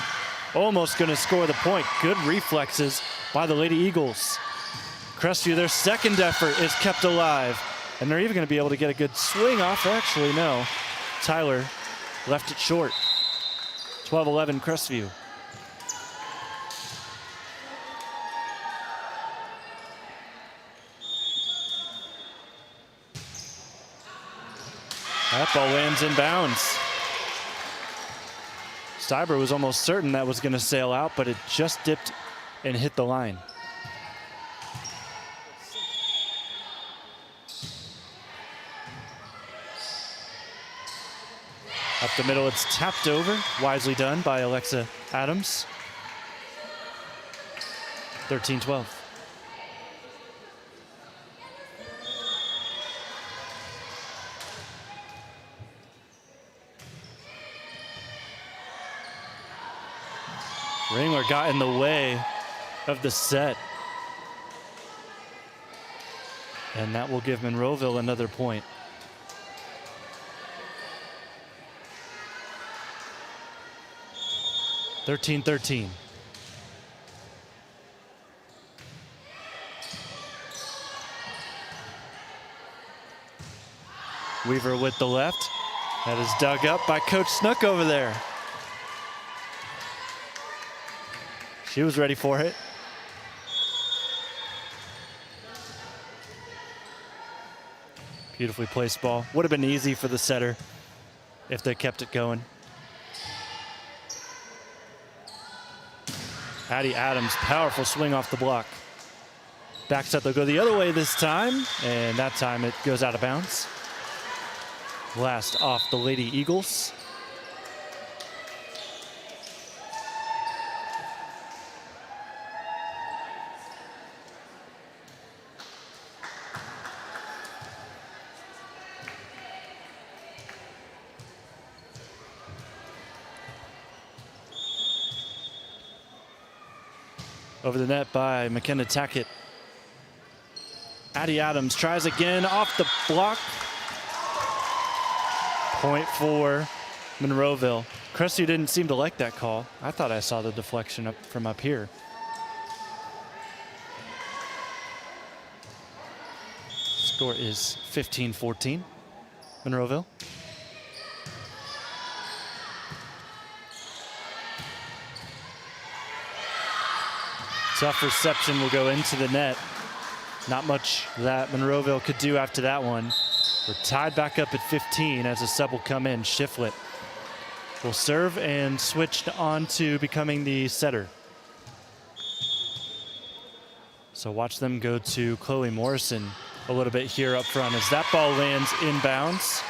Almost going to score the point. Good reflexes by the Lady Eagles. Crestview, their second effort is kept alive. And they're even going to be able to get a good swing off. Actually, no. Tyler left it short. 12-11 Crestview. That ball lands in bounds. Steiber was almost certain that was going to sail out, but it just dipped and hit the line. Up the middle, it's tapped over. Wisely done by Alexa Adams. 13-12. Ringler got in the way of the set. And that will give Monroeville another point. (13-13). Weaver with the left. That is dug up by Coach Snook over there. She was ready for it. Beautifully placed ball. Would have been easy for the setter if they kept it going. Addie Adams, powerful swing off the block. Back set, they'll go the other way this time, and that time it goes out of bounds. Blast off the Lady Eagles. Over the net by McKenna Tackett. Addie Adams tries again off the block. Point for Monroeville. Crestview didn't seem to like that call. I thought I saw the deflection up from up here. Score is 15-14, Monroeville. Tough reception will go into the net. Not much that Monroeville could do after that one. We're tied back up at 15 as a sub will come in. Shiflett will serve and switch on to becoming the setter. So watch them go to Chloe Morrison a little bit here up front as that ball lands inbounds.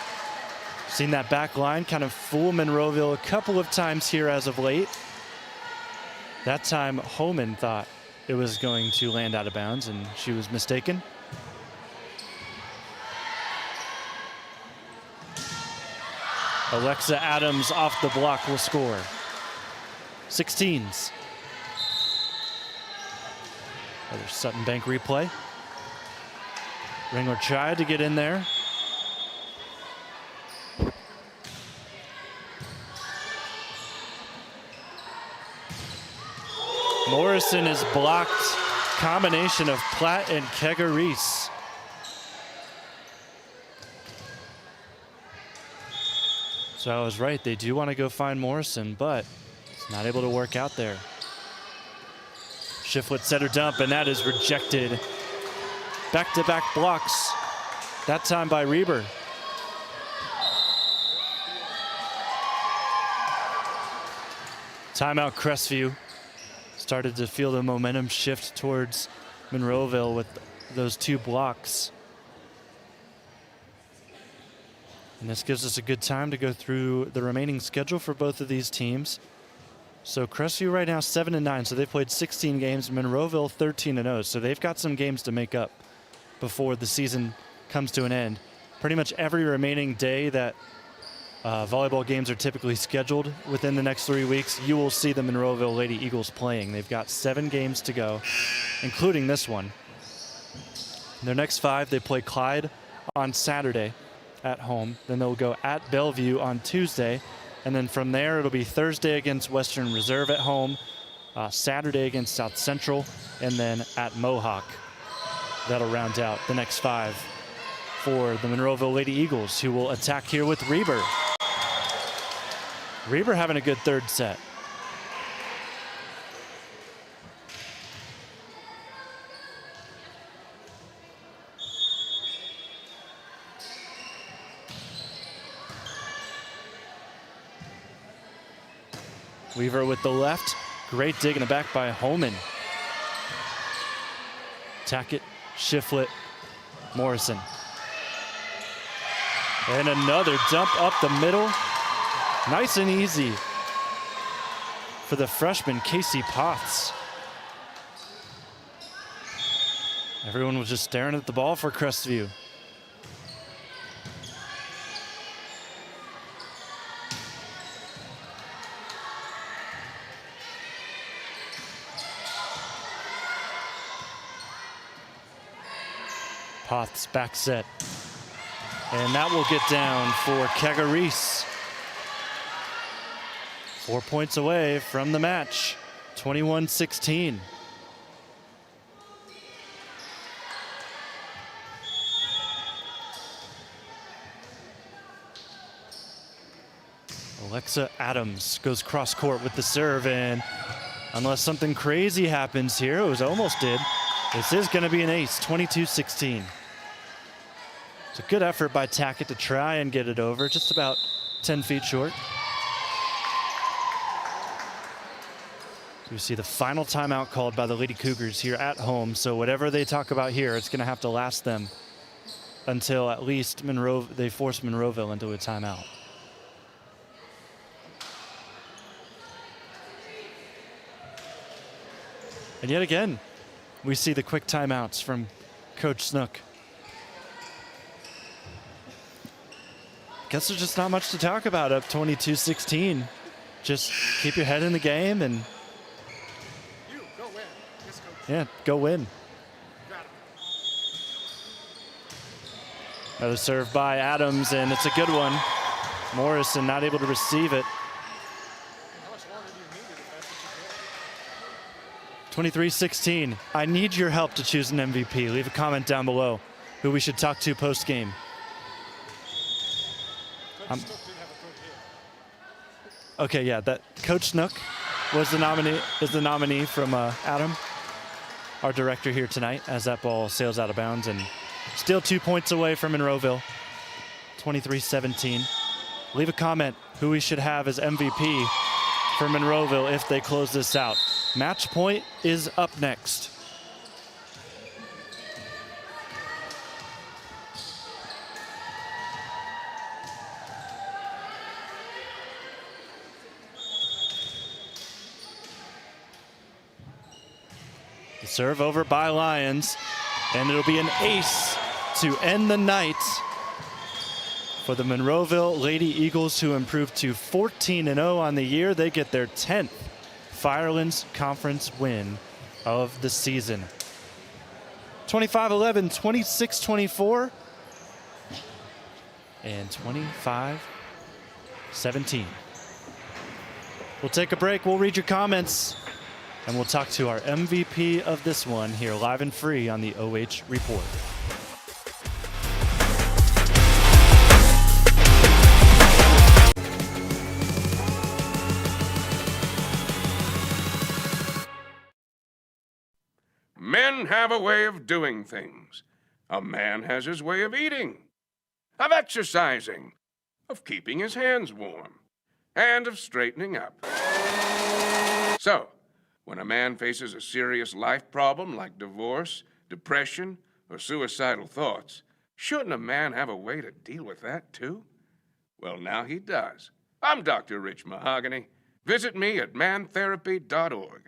Seen that back line kind of fool Monroeville a couple of times here as of late. That time Homan thought it was going to land out of bounds and she was mistaken. Alexa Adams off the block will score. 16s. Another Sutton Bank replay. Ringler tried to get in there. Morrison is blocked. Combination of Platt and Kegaris. So I was right, they do want to go find Morrison, but it's not able to work out there. Shiflett set her dump, and that is rejected. Back-to-back blocks, that time by Reber. Timeout Crestview. Started to feel the momentum shift towards Monroeville with those two blocks. And this gives us a good time to go through the remaining schedule for both of these teams. So Crestview right now 7-9, so they've played 16 games. Monroeville 13-0, so they've got some games to make up before the season comes to an end. Pretty much every remaining day that volleyball games are typically scheduled within the next 3 weeks, you will see the Monroeville Lady Eagles playing. They've got 7 games to go, including this one. In their next 5, they play Clyde on Saturday at home. Then they'll go at Bellevue on Tuesday. And then from there, it'll be Thursday against Western Reserve at home, Saturday against South Central, and then at Mohawk. That'll round out the next 5 for the Monroeville Lady Eagles, who will attack here with Reber. Reber having a good third set. Weaver with the left. Great dig in the back by Holman. Tackett, Shiflett, Morrison. And another dump up the middle. Nice and easy for the freshman, Casey Potts. Everyone was just staring at the ball for Crestview. Potts back set. And that will get down for Kegaris. 4 points away from the match, 21-16. Alexa Adams goes cross court with the serve, and unless something crazy happens here, it was almost did. This is going to be an ace, 22-16. It's a good effort by Tackett to try and get it over, just about 10 feet short. We see the final timeout called by the Lady Cougars here at home. So whatever they talk about here, it's going to have to last them until at least they force Monroeville into a timeout. And yet again, we see the quick timeouts from Coach Snook. Guess there's just not much to talk about up 22-16. Just keep your head in the game and Yeah, go win. Another serve by Adams, and it's a good one. Morrison not able to receive it. How much longer do you need it if that's what you can? 23-16. I need your help to choose an MVP. Leave a comment down below who we should talk to post-game. Coach Snook did have a good hit. Okay, yeah, that Coach Snook was the nominee from Adam, our director here tonight, as that ball sails out of bounds and still 2 points away from Monroeville. 23-17. Leave a comment who we should have as MVP for Monroeville if they close this out. Match point is up next. The serve over by Lions, and it'll be an ace to end the night for the Monroeville Lady Eagles, who improved to 14-0 on the year. They get their 10th Firelands Conference win of the season. 25-11, 26-24, and 25-17. We'll take a break. We'll read your comments, and we'll talk to our MVP of this one here live and free on the OH Report. Men have a way of doing things. A man has his way of eating, of exercising, of keeping his hands warm, and of straightening up. So, when a man faces a serious life problem like divorce, depression, or suicidal thoughts, shouldn't a man have a way to deal with that too? Well, now he does. I'm Dr. Rich Mahogany. Visit me at mantherapy.org.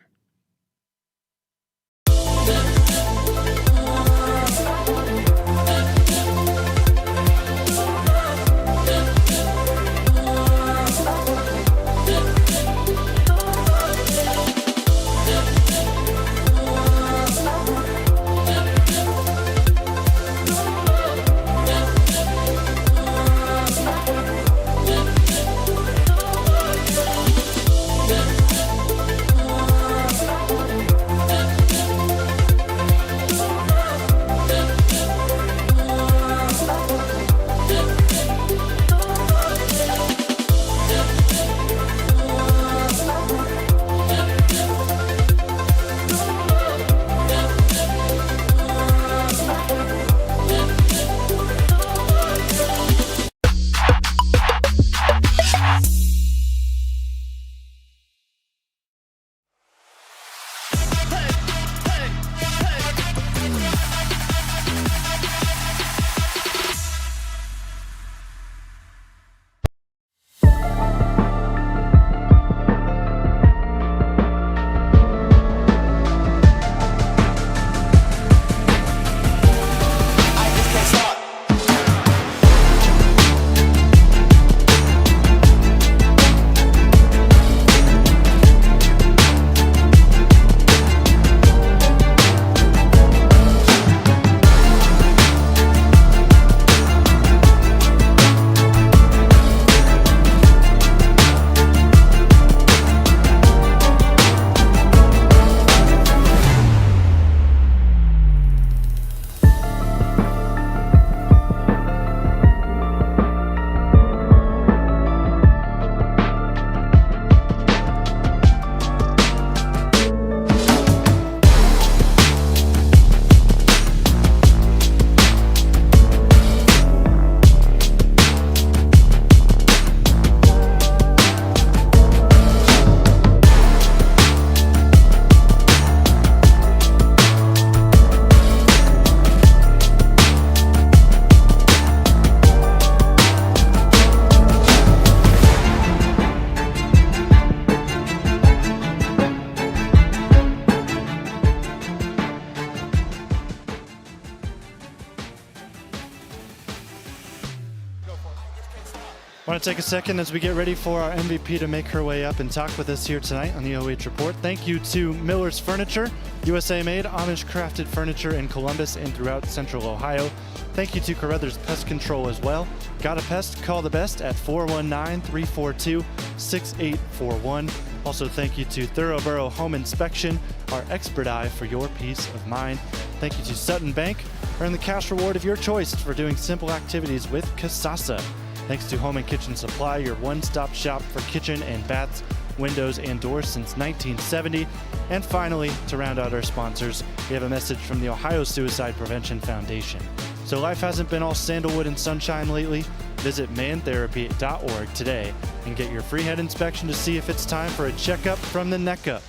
I want to take a second as we get ready for our MVP to make her way up and talk with us here tonight on the OH Report. Thank you to Miller's Furniture, USA-made, Amish-crafted furniture in Columbus and throughout Central Ohio. Thank you to Carothers Pest Control as well. Got a pest? Call the best at 419-342-6841. Also, thank you to Burro Home Inspection, our expert eye for your peace of mind. Thank you to Sutton Bank. Earn the cash reward of your choice for doing simple activities with Casasa. Thanks to Home and Kitchen Supply, your one-stop shop for kitchen and baths, windows, and doors since 1970. And finally, to round out our sponsors, we have a message from the Ohio Suicide Prevention Foundation. So life hasn't been all sandalwood and sunshine lately. Visit mantherapy.org today and get your free head inspection to see if it's time for a checkup from the neck up.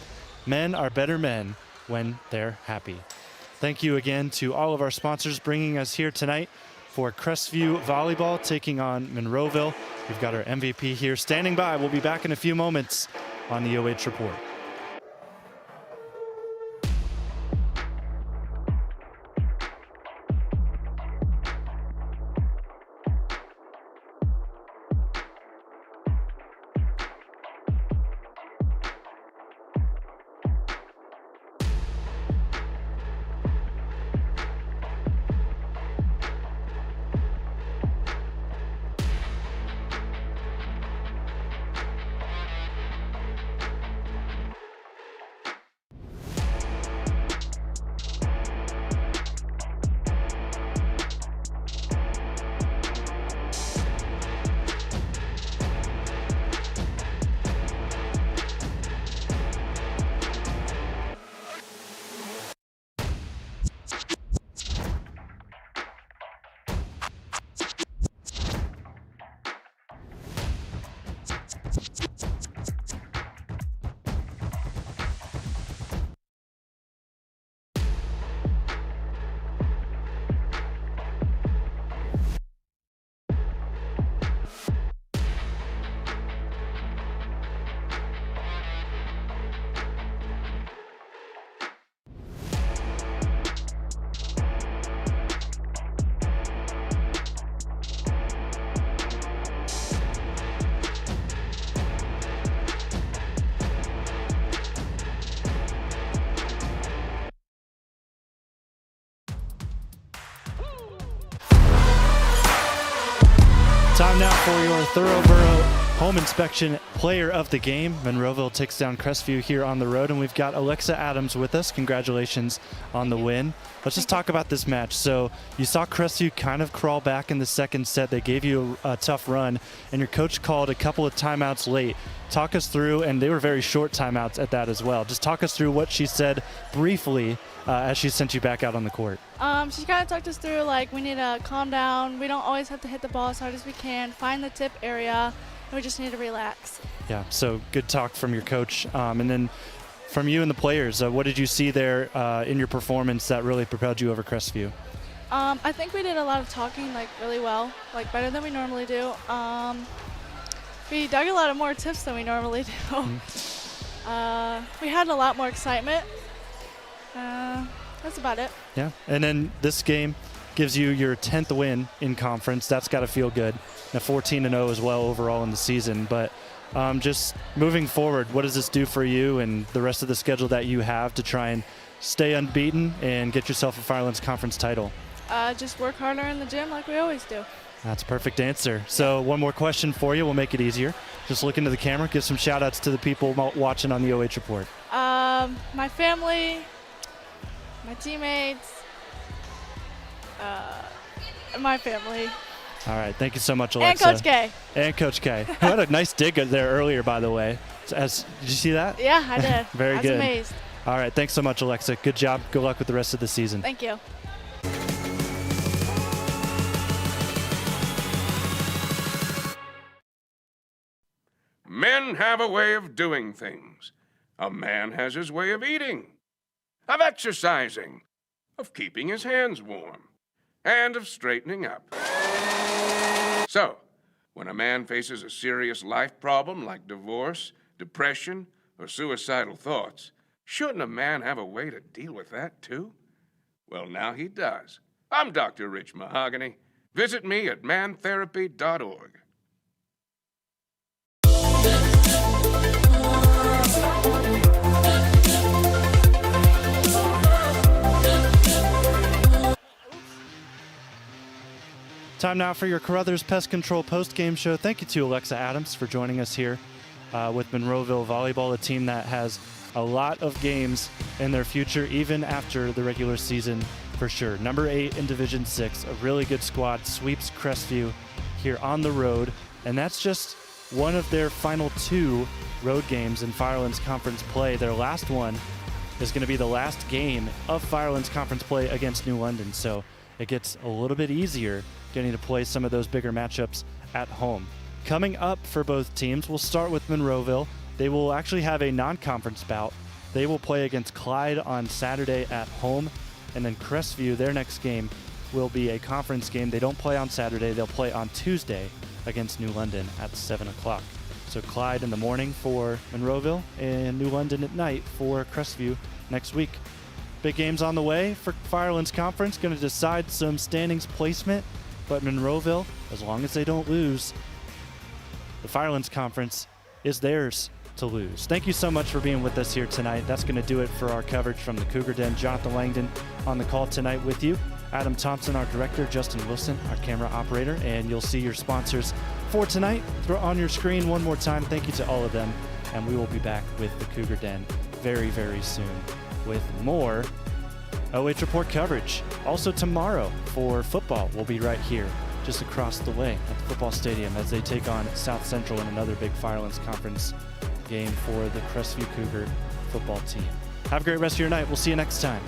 Men are better men when they're happy. Thank you again to all of our sponsors bringing us here tonight for Crestview Volleyball taking on Monroeville. We've got our MVP here standing by. We'll be back in a few moments on the OH Report. Time now for your Burro Home Inspection Player of the Game. Monroeville takes down Crestview here on the road, and we've got Alexa Adams with us. Congratulations on the win. Let's just talk about this match. So you saw Crestview kind of crawl back in the second set. They gave you a tough run, and your coach called a couple of timeouts late. Talk us through, and they were very short timeouts at that as well. Just talk us through what she said briefly as she sent you back out on the court. She kind of talked us through, like, we need to calm down. We don't always have to hit the ball as hard as we can. Find the tip area, and we just need to relax. Yeah, so good talk from your coach. And then from you and the players, what did you see there in your performance that really propelled you over Crestview? I think we did a lot of talking, like, really well, like, better than we normally do. We dug a lot of more tips than we normally do. We had a lot more excitement. That's about it. Yeah, and then this game gives you your 10th win in conference. That's got to feel good. Now 14-0 as well overall in the season. But just moving forward, what does this do for you and the rest of the schedule that you have to try and stay unbeaten and get yourself a Firelands Conference title? Just work harder in the gym like we always do. That's a perfect answer. So one more question for you. We'll make it easier. Just look into the camera. Give some shout-outs to the people watching on the OH Report. My family, my teammates, my family. All right. Thank you so much, Alexa. And Coach K. And Coach K. Who had a nice dig there earlier, by the way. Did you see that? Yeah, I did. Very good. I was amazed. All right. Thanks so much, Alexa. Good job. Good luck with the rest of the season. Thank you. Men have a way of doing things. A man has his way of eating, of exercising, of keeping his hands warm, and of straightening up. So, when a man faces a serious life problem like divorce, depression, or suicidal thoughts, shouldn't a man have a way to deal with that too? Well, now he does. I'm Dr. Rich Mahogany. Visit me at mantherapy.org. Time now for your Carothers Pest Control post-game show. Thank you to Alexa Adams for joining us here with Monroeville Volleyball, a team that has a lot of games in their future, even after the regular season, for sure. Number 8 in Division 6, a really good squad, sweeps Crestview here on the road, and that's just one of their final 2 road games in Firelands Conference play. Their last one is going to be the last game of Firelands Conference play against New London, so it gets a little bit easier getting to play some of those bigger matchups at home. Coming up for both teams, we'll start with Monroeville. They will actually have a non-conference bout. They will play against Clyde on Saturday at home, and then Crestview, their next game, will be a conference game. They don't play on Saturday. They'll play on Tuesday against New London at 7 o'clock. So Clyde in the morning for Monroeville and New London at night for Crestview next week. Big games on the way for Firelands Conference, going to decide some standings placement. But Monroeville, as long as they don't lose, the Firelands Conference is theirs to lose. Thank you so much for being with us here tonight. That's going to do it for our coverage from the Cougar Den. Jonathan Langdon on the call tonight with you. Adam Thompson, our director. Justin Wilson, our camera operator. And you'll see your sponsors for tonight on your screen one more time. Thank you to all of them. And we will be back with the Cougar Den very, very soon with more OH Report coverage. Also tomorrow for football, we'll be right here just across the way at the football stadium as they take on South Central in another big Firelands Conference game for the Crestview Cougar football team. Have a great rest of your night. We'll see you next time.